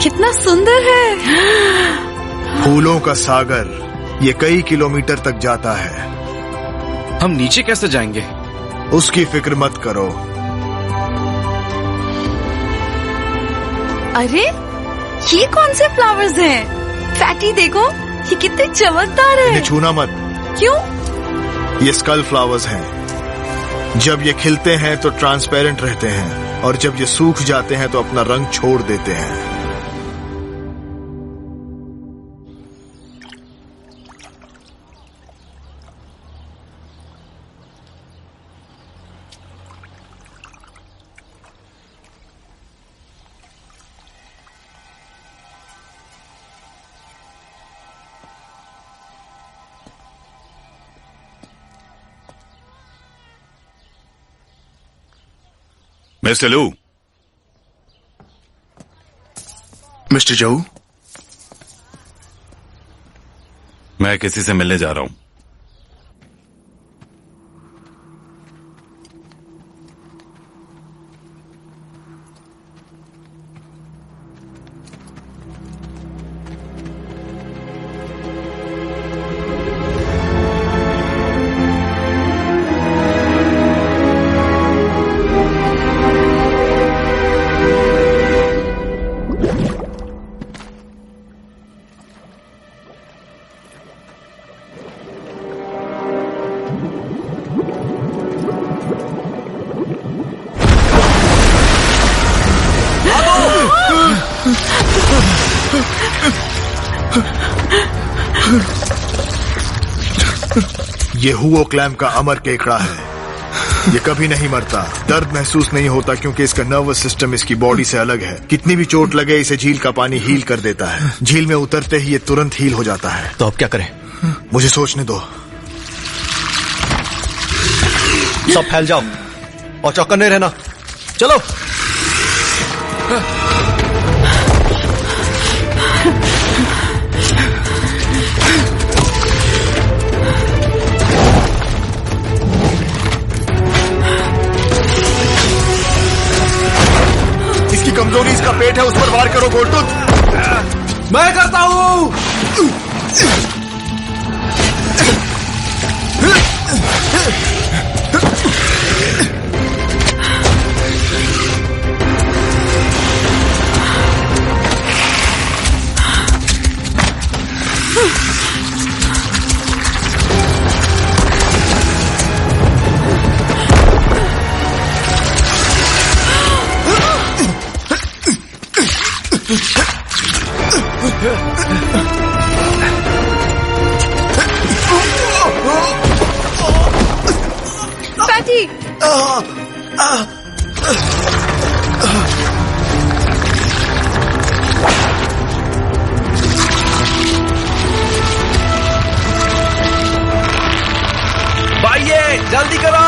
कितना सुंदर है। फूलों का सागर ये कई किलोमीटर तक जाता है। हम नीचे कैसे जाएंगे? उसकी फिक्र मत करो। अरे ये कौन से फ्लावर्स हैं? फैटी देखो, ये कितने चमकदार है। इन्हें छूना मत। क्यों? ये स्कल फ्लावर्स हैं। जब ये खिलते हैं तो ट्रांसपेरेंट रहते हैं और जब ये सूख जाते हैं तो अपना रंग छोड़ देते हैं। मिस्टर लू। मिस्टर जोऊ, मैं किसी से मिलने जा रहा हूं। ये हुओ क्लैम का अमर केकड़ा है। ये कभी नहीं मरता, दर्द महसूस नहीं होता क्योंकि इसका नर्वस सिस्टम इसकी बॉडी से अलग है। कितनी भी चोट लगे इसे झील का पानी हील कर देता है। झील में उतरते ही ये तुरंत हील हो जाता है। तो अब क्या करें? मुझे सोचने दो। सब फैल जाओ और चौकन्ने रहना। चलो। इसकी कमजोरी इसका पेट है, उस पर वार करो गोल्टूथ। मैं करता हूं। फैटी। भाइये जल्दी करो।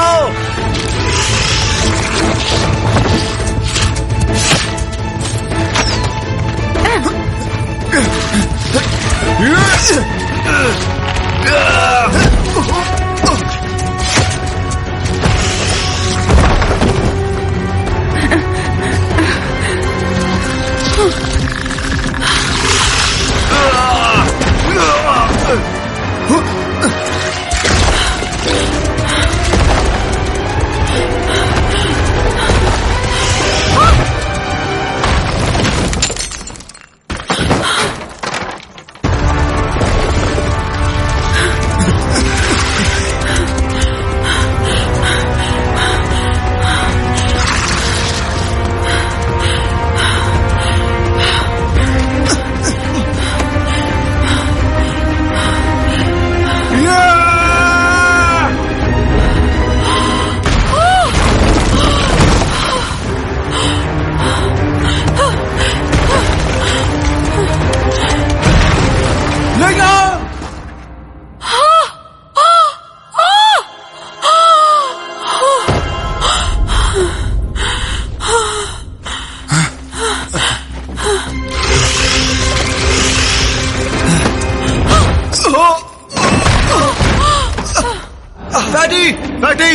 फैटी फैटी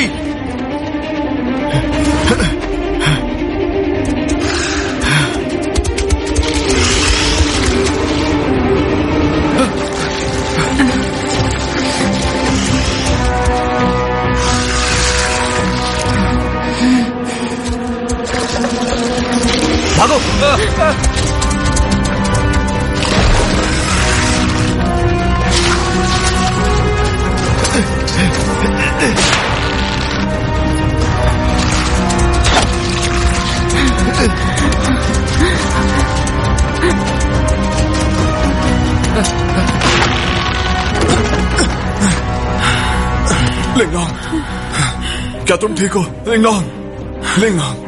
भागो। लिंगलोंग, क्या तुम ठीक हो? लिंगलोंग, लिंगलोंग।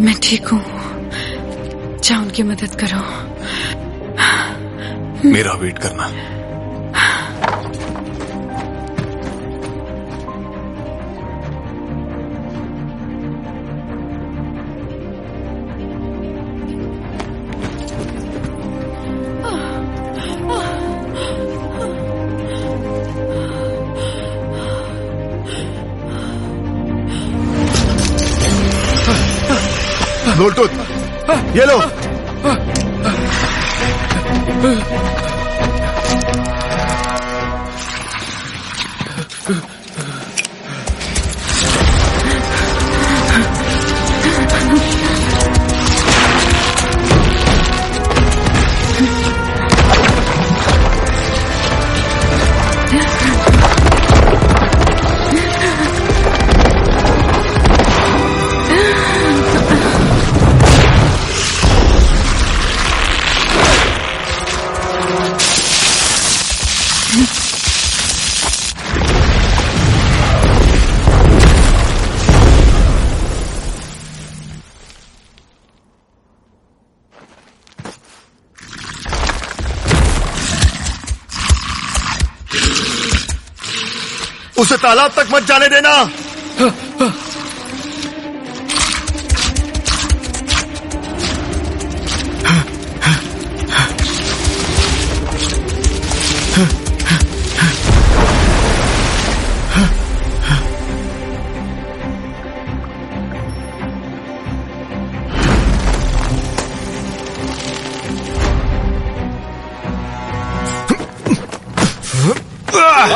मैं ठीक हूँ, जाओ उनकी मदद करो। मेरा वेट करना। ब्लूटूथ ये लो। उसे तालाब तक मत जाने देना।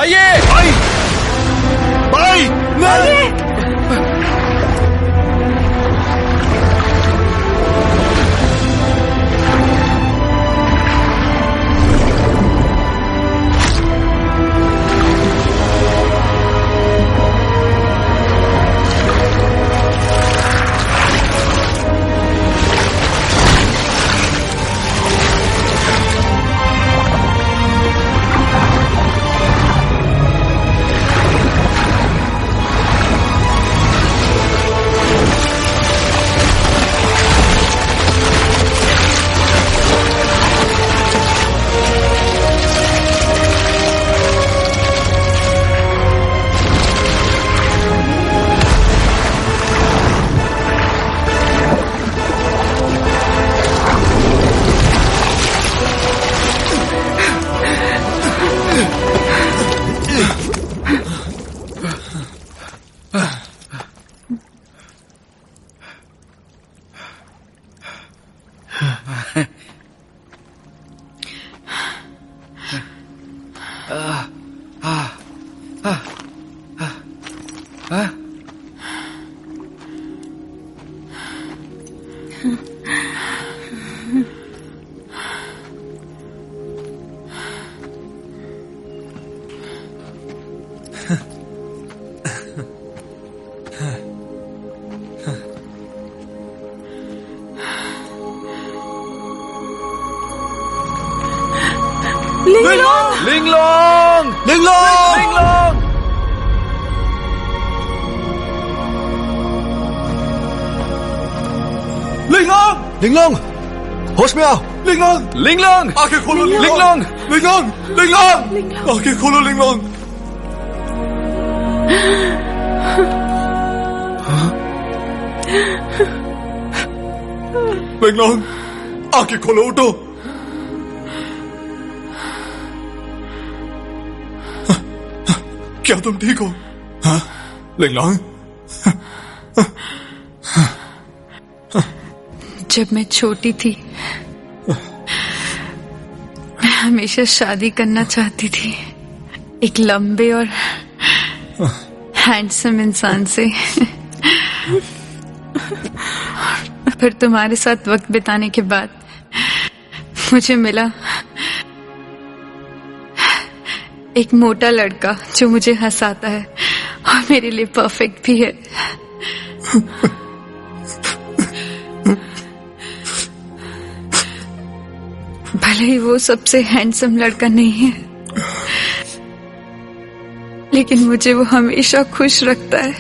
आइए भाई भाई नहीं। लिंगलोंग लिंगलोंग लिंगलोंग लिंगलोंग, लिंगलोंग, होश में आओ। लिंगलोंग, लिंगलोंग, आंखें खोलो। लिंगलोंग, लिंगलोंग, लिंगलोंग, आंखें खोलो। लिंगलोंग, लिंगलोंग, आंखें खोलो, उठो। क्या तुम ठीक हो? हाँ लिंगलांग? जब मैं छोटी थी मैं हमेशा शादी करना चाहती थी, एक लंबे और हैंडसम इंसान से। पर तुम्हारे साथ वक्त बिताने के बाद मुझे मिला एक मोटा लड़का जो मुझे हंसाता है और मेरे लिए परफेक्ट भी है। भले ही वो सबसे हैंडसम लड़का नहीं है, लेकिन मुझे वो हमेशा खुश रखता है।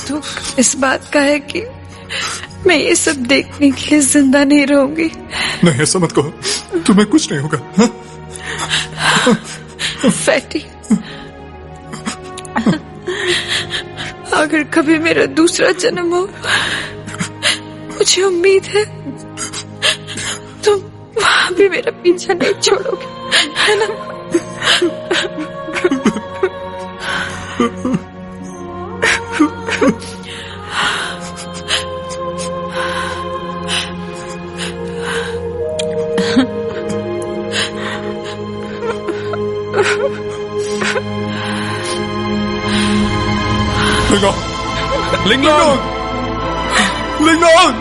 दुख इस बात का है कि मैं ये सब देखने के लिए जिंदा नहीं रहूंगी। नहीं, ऐसा मत कहो, तुम्हें कुछ नहीं होगा। फैटी, अगर कभी मेरा दूसरा जन्म हो, मुझे उम्मीद है तुम वहां भी मेरा पीछा नहीं छोड़ोगे, है ना? लिंगलांग, लिंगलांग,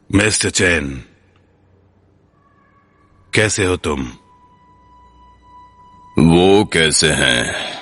मिस्टर चैन, कैसे हो तुम? वो कैसे हैं?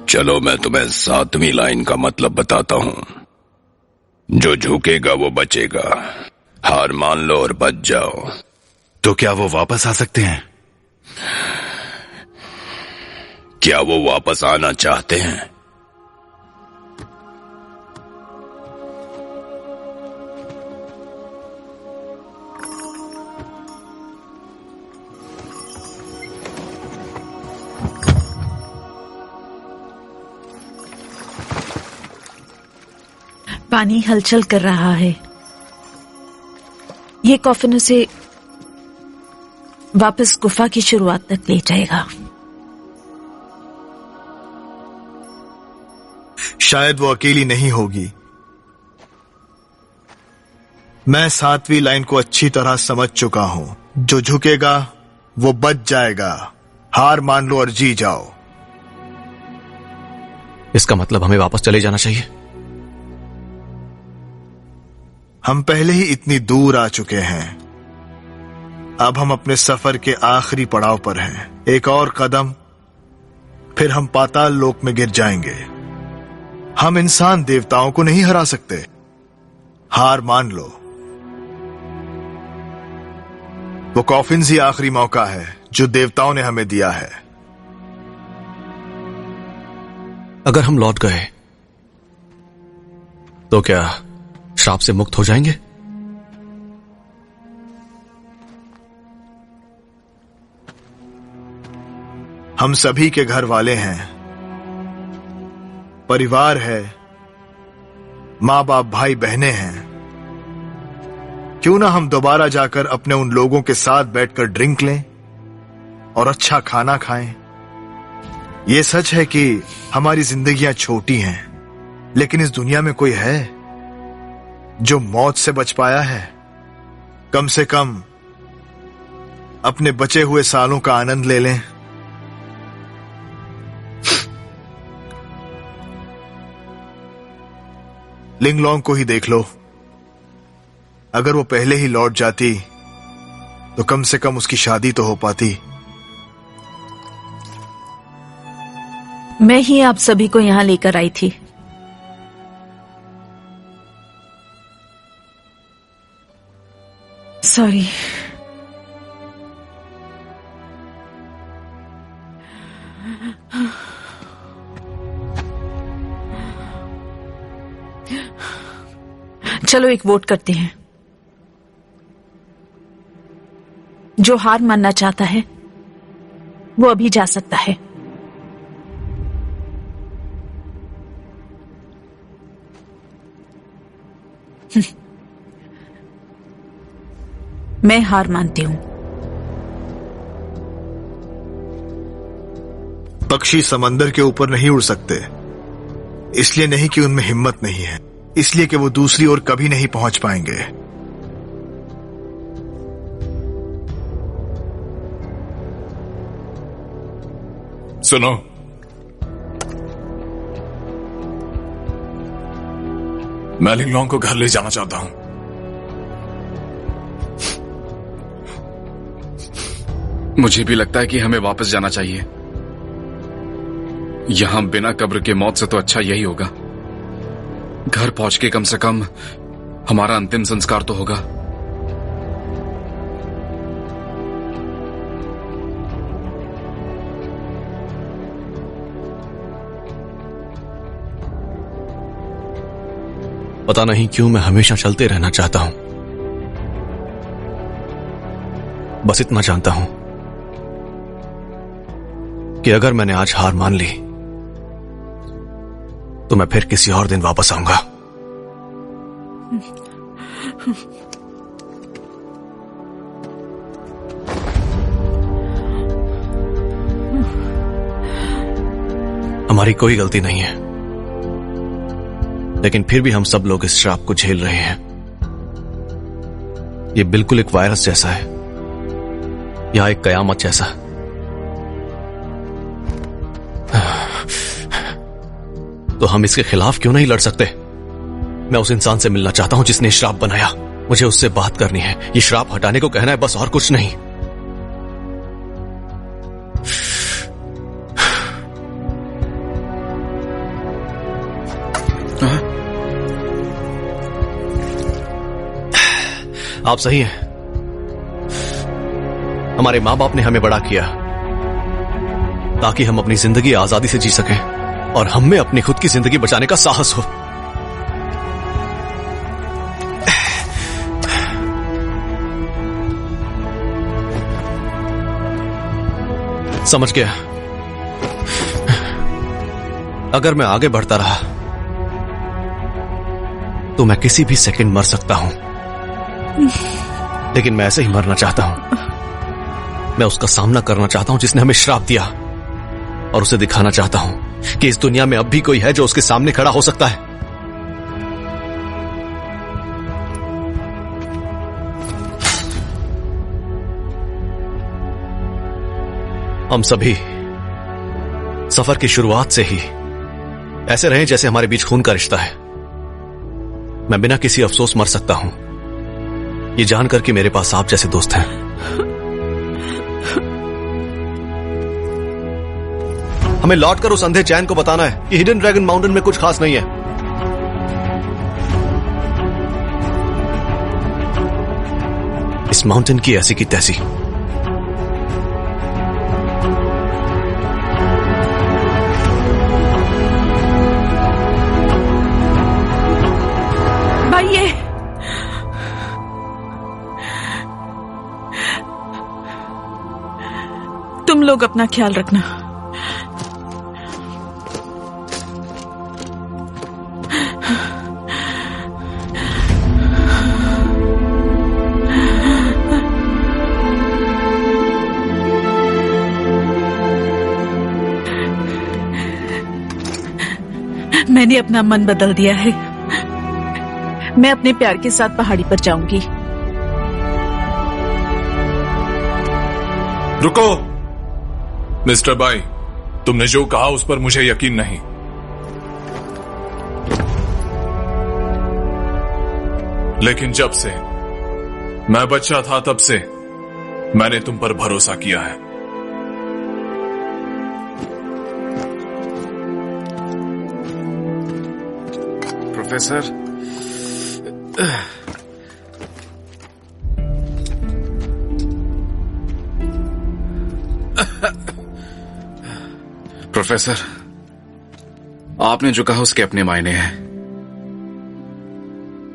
चलो मैं तुम्हें 7वीं लाइन का मतलब बताता हूं। जो झुकेगा वो बचेगा, हार मान लो और बच जाओ। तो क्या वो वापस आ सकते हैं? क्या वो वापस आना चाहते हैं? पानी हलचल कर रहा है। ये कॉफिन उसे वापस गुफा की शुरुआत तक ले जाएगा। शायद वो अकेली नहीं होगी। मैं 7वीं लाइन को अच्छी तरह समझ चुका हूं। जो झुकेगा वो बच जाएगा, हार मान लो और जी जाओ। इसका मतलब हमें वापस चले जाना चाहिए। हम पहले ही इतनी दूर आ चुके हैं। अब हम अपने सफर के आखिरी पड़ाव पर हैं। एक और कदम, फिर हम पाताल लोक में गिर जाएंगे। हम इंसान देवताओं को नहीं हरा सकते। हार मान लो। वो कॉफिन्स ही आखिरी मौका है जो देवताओं ने हमें दिया है। अगर हम लौट गए तो क्या श्राप से मुक्त हो जाएंगे? हम सभी के घर वाले हैं, परिवार है, मां बाप भाई बहनें हैं। क्यों ना हम दोबारा जाकर अपने उन लोगों के साथ बैठकर ड्रिंक लें और अच्छा खाना खाएं। यह सच है कि हमारी जिंदगियां छोटी हैं, लेकिन इस दुनिया में कोई है जो मौत से बच पाया है? कम से कम अपने बचे हुए सालों का आनंद ले लें। लिंगलोंग को ही देख लो। अगर वो पहले ही लौट जाती तो कम से कम उसकी शादी तो हो पाती। मैं ही आप सभी को यहां लेकर आई थी। सॉरी। चलो एक वोट करते हैं। जो हार मानना चाहता है वो अभी जा सकता है। मैं हार मानती हूं। पक्षी समंदर के ऊपर नहीं उड़ सकते, इसलिए नहीं कि उनमें हिम्मत नहीं है, इसलिए कि वो दूसरी ओर कभी नहीं पहुंच पाएंगे। सुनो, मैं लिंगलोंग को घर ले जाना चाहता हूं। मुझे भी लगता है कि हमें वापस जाना चाहिए। यहां बिना कब्र के मौत से तो अच्छा यही होगा। घर पहुंच के कम से कम हमारा अंतिम संस्कार तो होगा। पता नहीं क्यों मैं हमेशा चलते रहना चाहता हूं। बस इतना जानता हूं कि अगर मैंने आज हार मान ली तो मैं फिर किसी और दिन वापस आऊंगा। हमारी कोई गलती नहीं है, लेकिन फिर भी हम सब लोग इस श्राप को झेल रहे हैं। ये बिल्कुल एक वायरस जैसा है या एक कयामत जैसा। तो हम इसके खिलाफ क्यों नहीं लड़ सकते? मैं उस इंसान से मिलना चाहता हूं जिसने श्राप बनाया। मुझे उससे बात करनी है। ये श्राप हटाने को कहना है, बस, और कुछ नहीं। आप सही हैं। हमारे मां बाप ने हमें बड़ा किया ताकि हम अपनी जिंदगी आजादी से जी सकें और हम में अपनी खुद की जिंदगी बचाने का साहस हो। समझ गया। अगर मैं आगे बढ़ता रहा तो मैं किसी भी सेकंड मर सकता हूं, लेकिन मैं ऐसे ही मरना चाहता हूं। मैं उसका सामना करना चाहता हूं जिसने हमें श्राप दिया, और उसे दिखाना चाहता हूं कि इस दुनिया में अब भी कोई है जो उसके सामने खड़ा हो सकता है। हम सभी सफर की शुरुआत से ही ऐसे रहे जैसे हमारे बीच खून का रिश्ता है। मैं बिना किसी अफसोस मर सकता हूं, ये जानकर कि मेरे पास आप जैसे दोस्त हैं। हमें लौटकर उस अंधे चैन को बताना है कि हिडन ड्रैगन माउंटेन में कुछ खास नहीं है। इस माउंटेन की ऐसी की तैसी। भाई ये तुम लोग अपना ख्याल रखना। मैंने अपना मन बदल दिया है। मैं अपने प्यार के साथ पहाड़ी पर जाऊंगी। रुको मिस्टर बाई, तुमने जो कहा उस पर मुझे यकीन नहीं। लेकिन जब से मैं बच्चा था तब से मैंने तुम पर भरोसा किया है। प्रोफेसर, प्रोफेसर, आपने जो कहा उसके अपने मायने हैं,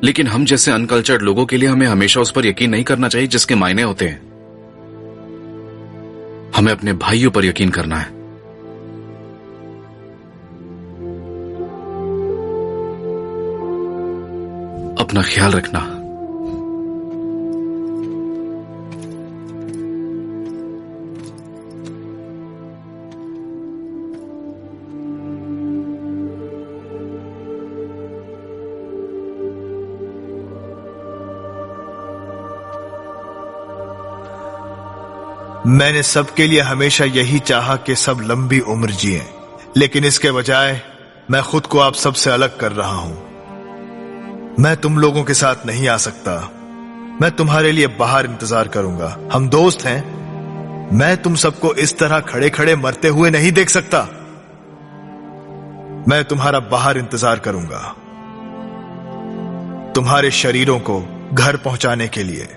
लेकिन हम जैसे अनकल्चर्ड लोगों के लिए हमें हमेशा उस पर यकीन नहीं करना चाहिए जिसके मायने होते हैं। हमें अपने भाइयों पर यकीन करना है। अपना ख्याल रखना। मैंने सबके लिए हमेशा यही चाहा कि सब लंबी उम्र जिएं, लेकिन इसके बजाय मैं खुद को आप सबसे अलग कर रहा हूं। मैं तुम लोगों के साथ नहीं आ सकता। मैं तुम्हारे लिए बाहर इंतजार करूंगा। हम दोस्त हैं। मैं तुम सबको इस तरह खड़े खड़े मरते हुए नहीं देख सकता। मैं तुम्हारा बाहर इंतजार करूंगा, तुम्हारे शरीरों को घर पहुंचाने के लिए।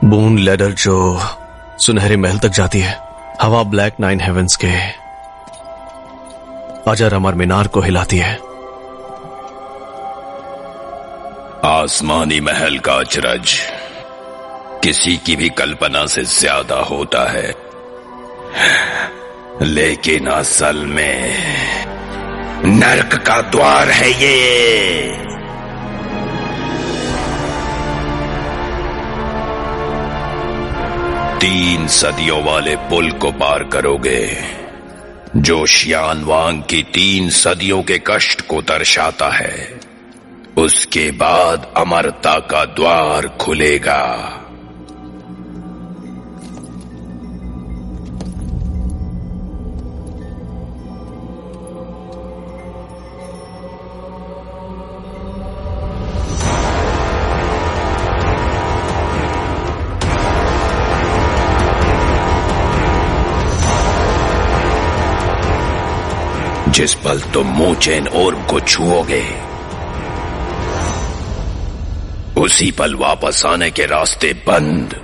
बून लैडर जो सुनहरे महल तक जाती है, हवा ब्लैक 9 हेवेंस के अजर अमर मीनार को हिलाती है। आसमानी महल का अचरज किसी की भी कल्पना से ज्यादा होता है। लेकिन असल में नर्क का द्वार है ये। 3 सदियों वाले पुल को पार करोगे जो शियानवांग की 3 सदियों के कष्ट को दर्शाता है। उसके बाद अमरता का द्वार खुलेगा। जिस पल तुम मोचेन ओर्ब को छुओगे उसी पल वापस आने के रास्ते बंद।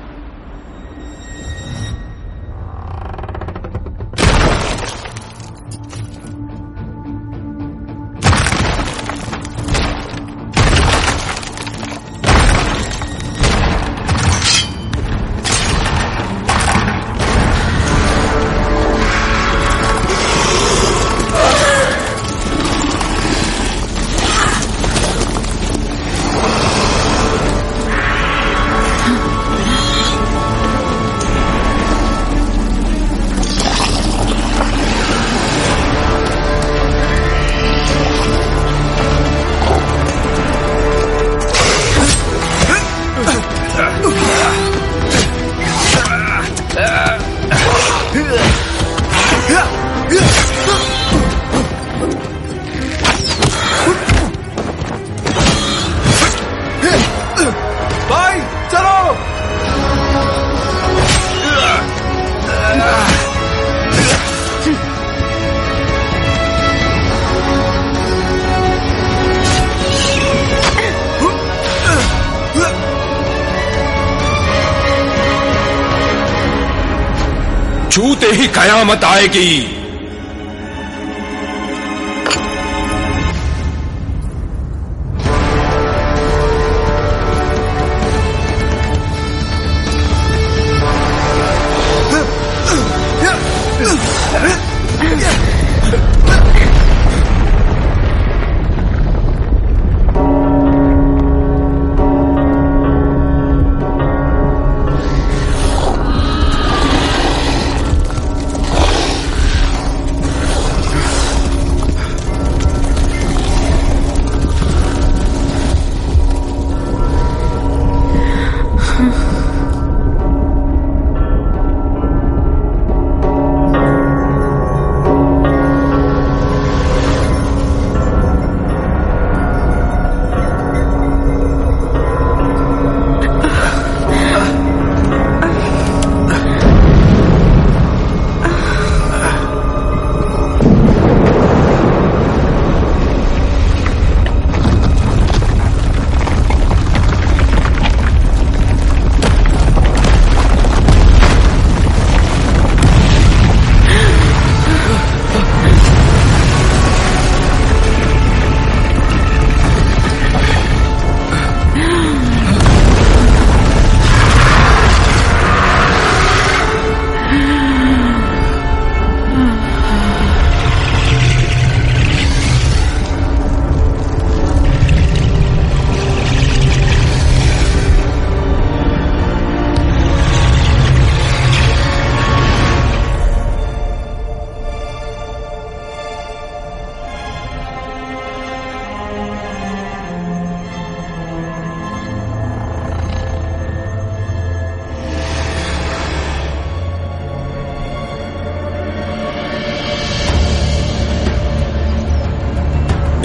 छूते ही कयामत आएगी।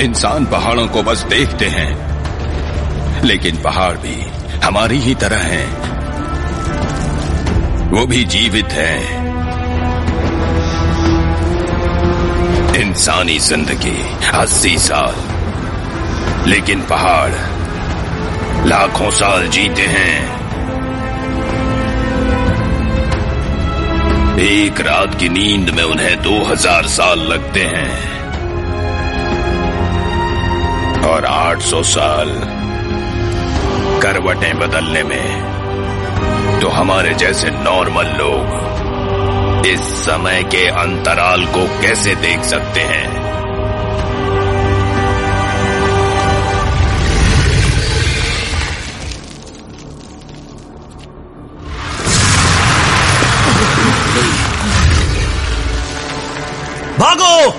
इंसान पहाड़ों को बस देखते हैं, लेकिन पहाड़ भी हमारी ही तरह हैं। वो भी जीवित हैं। इंसानी जिंदगी 80 साल, लेकिन पहाड़ लाखों साल जीते हैं। एक रात की नींद में उन्हें 2000 साल लगते हैं और 800 साल करवटें बदलने में तो हमारे जैसे नॉर्मल लोग इस समय के अंतराल को कैसे देख सकते हैं? भागो!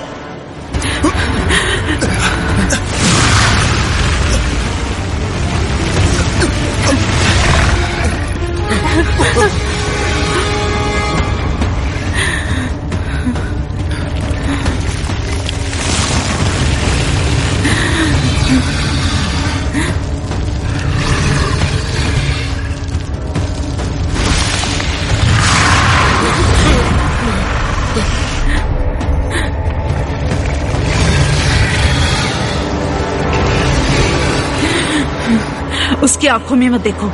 उसकी आंखों में मत देखो।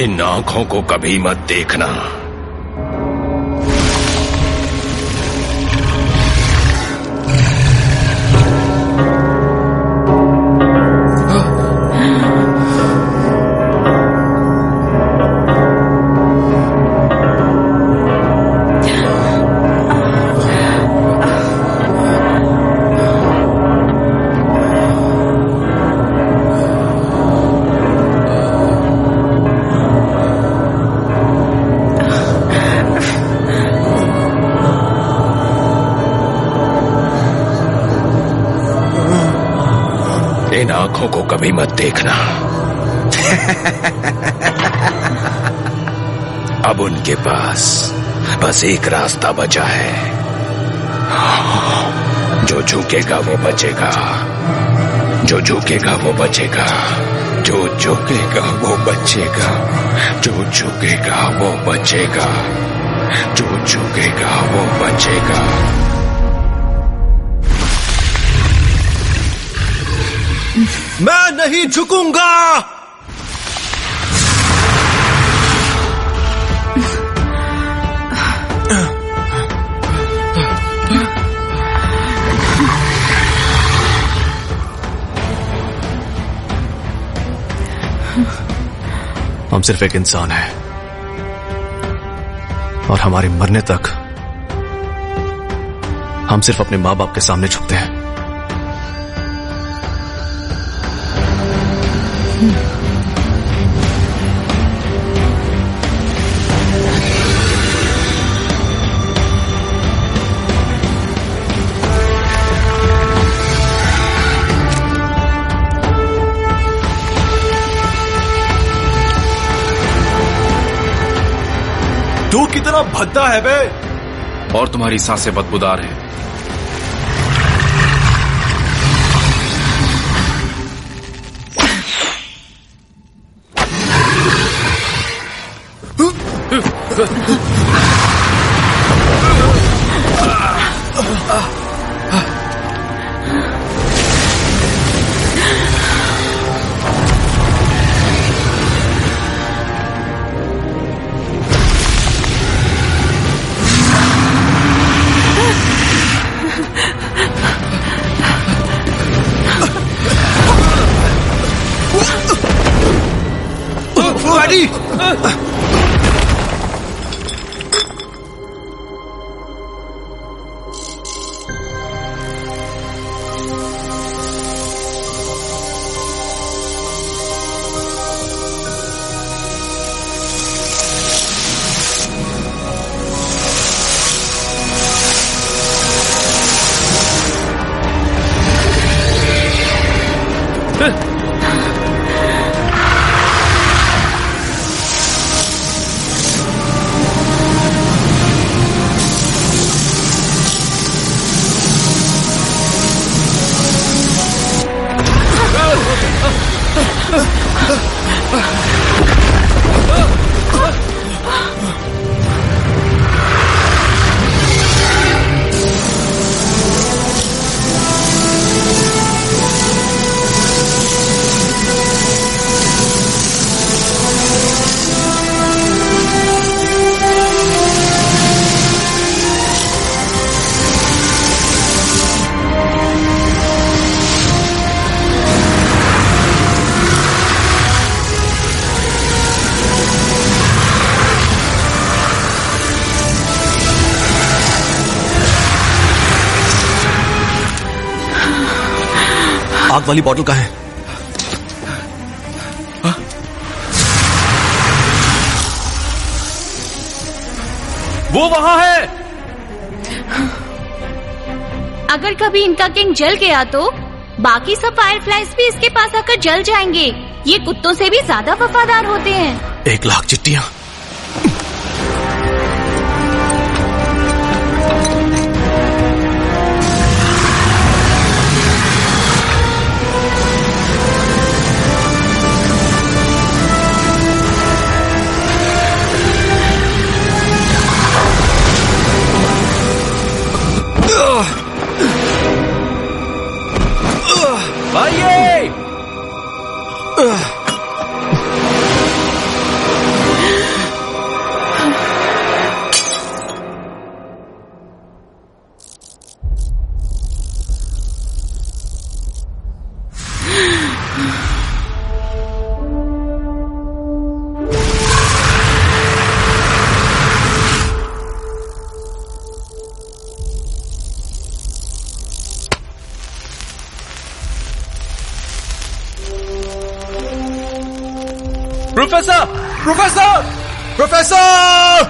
इन आंखों को कभी मत देखना। इन आंखों को कभी मत देखना। अब उनके पास बस एक रास्ता बचा है। जो झुकेगा वो बचेगा, जो झुकेगा वो बचेगा, जो झुकेगा वो बचेगा, जो झुकेगा वो बचेगा, जो झुकेगा वो बचेगा। मैं नहीं झुकूंगा। हम सिर्फ एक इंसान हैं और हमारे मरने तक हम सिर्फ अपने माँ बाप के सामने झुकते हैं। तू कितना भद्दा है बे। और तुम्हारी सांसें बदबूदार हैं। आग वाली बॉटल कहाँ है? वो वहां है। अगर कभी इनका किंग जल गया तो बाकी सब फायरफ्लाइज भी इसके पास आकर जल जाएंगे। ये कुत्तों से भी ज्यादा वफादार होते हैं। 1,00,000 चिट्टियां। भाइये! प्रोफेसर! प्रोफेसर! प्रोफेसर!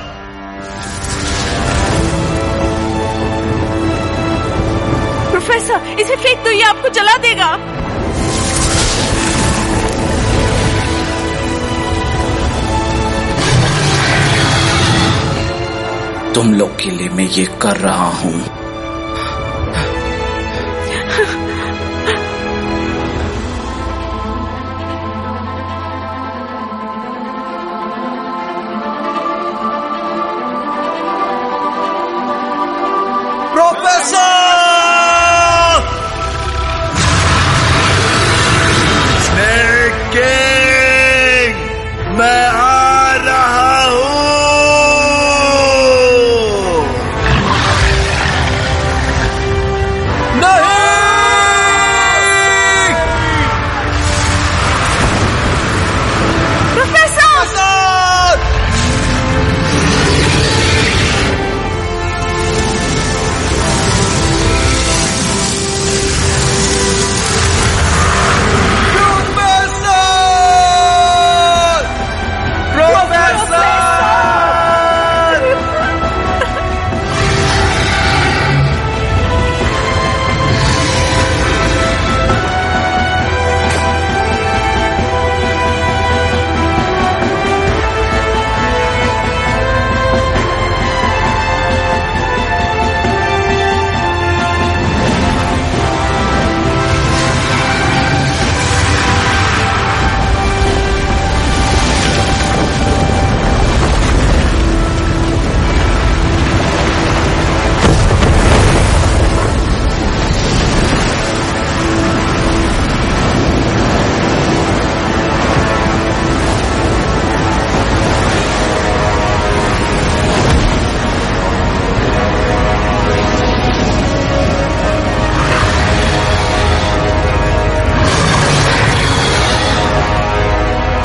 प्रोफेसर, इसे फेंक दो, ये आपको जला देगा। तुम लोग के लिए मैं ये कर रहा हूँ।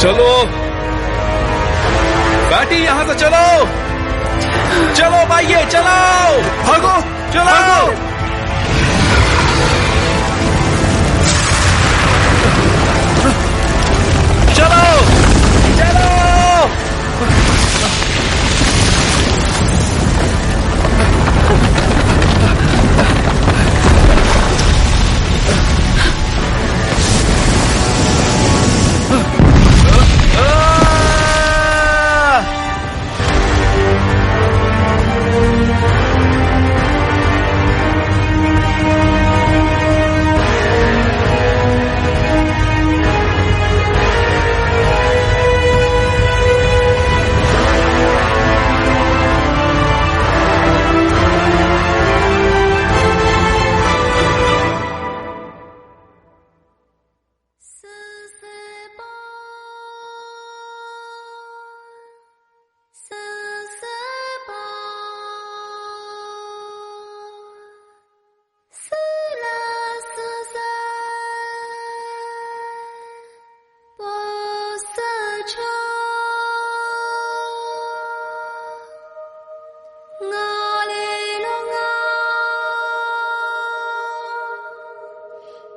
चलो बैटी, यहां से चलो। चलो भाइये, चलो, भागो, चलो। चलो चलो।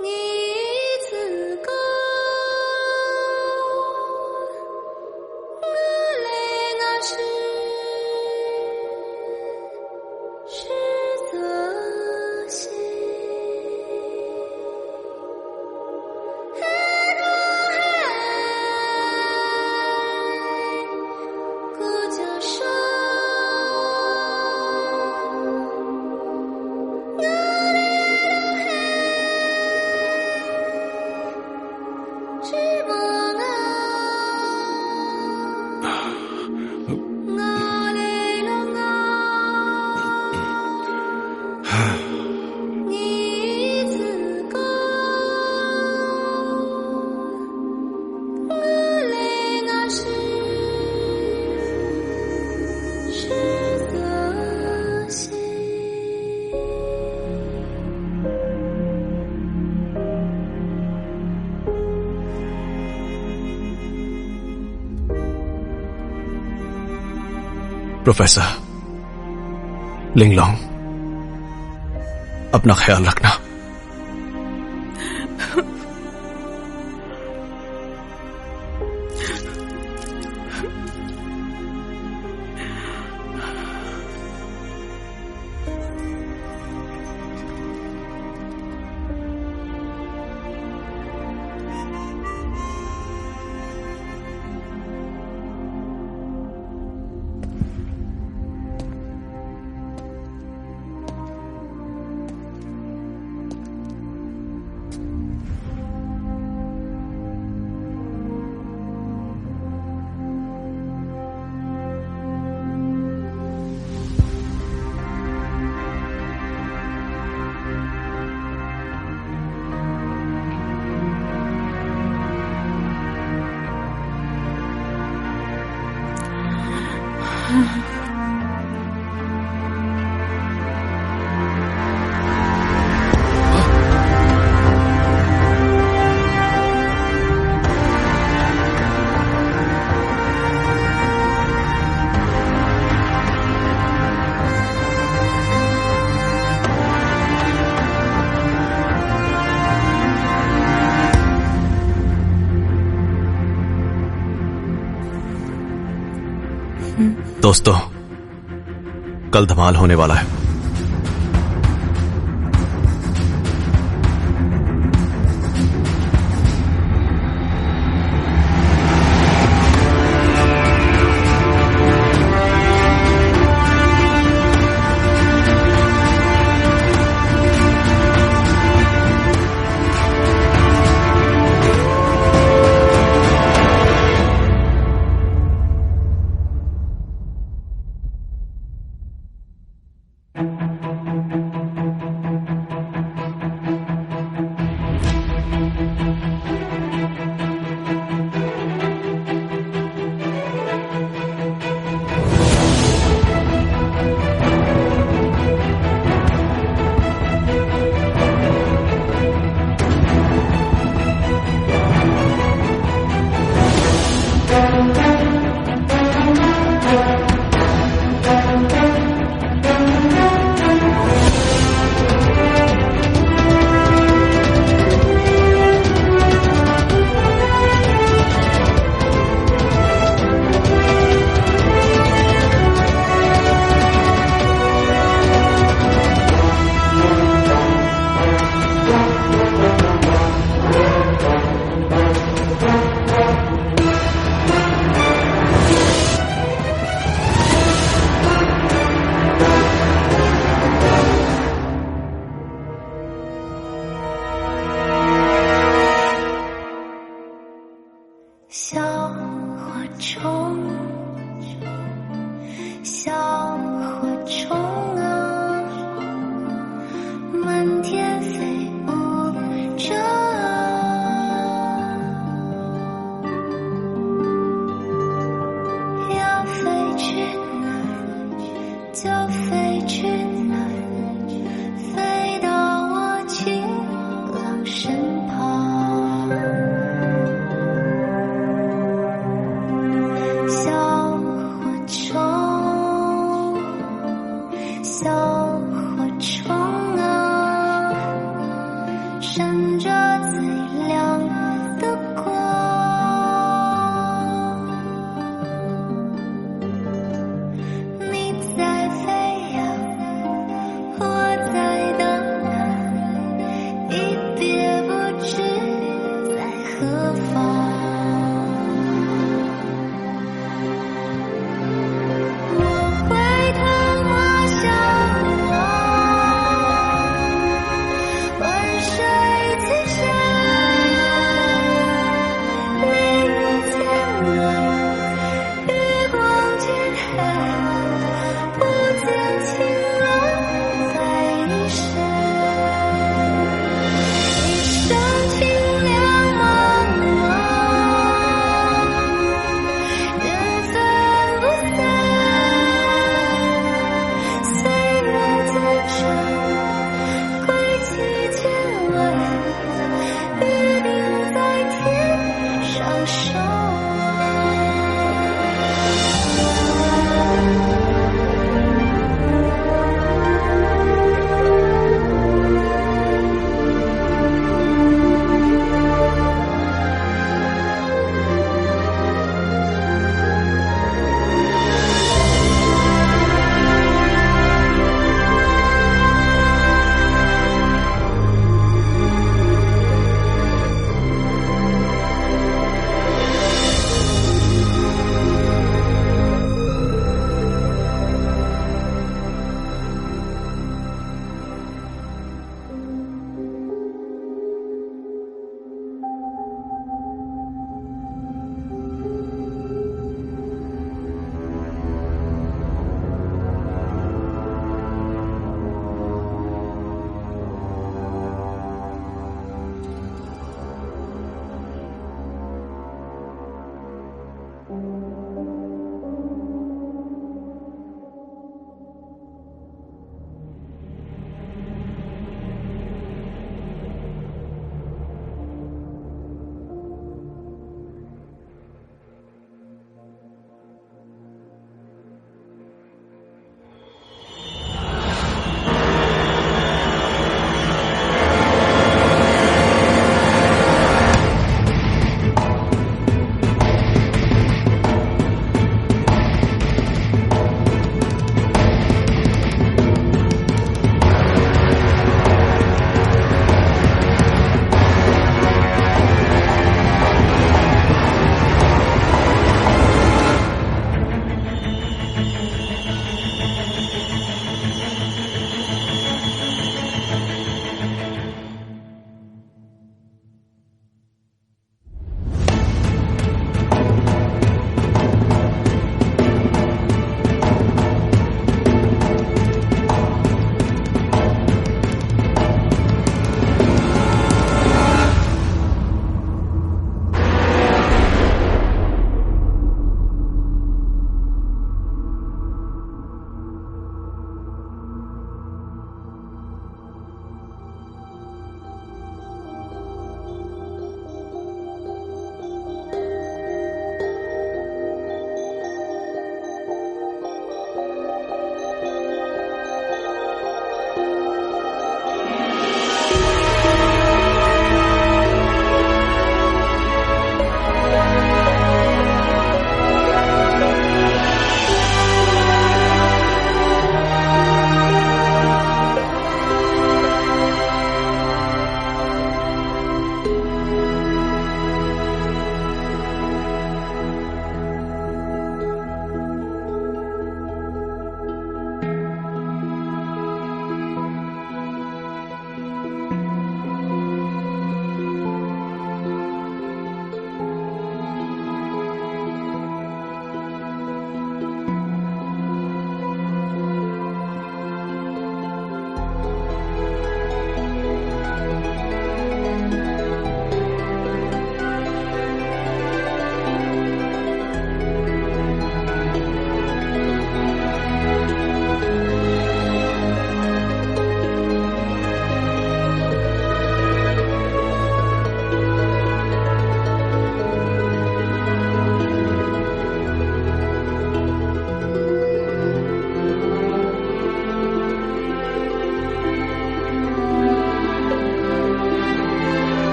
Nghi प्रोफेसर लिंगलोंग, अपना ख्याल रखना। दोस्तों, कल धमाल होने वाला है।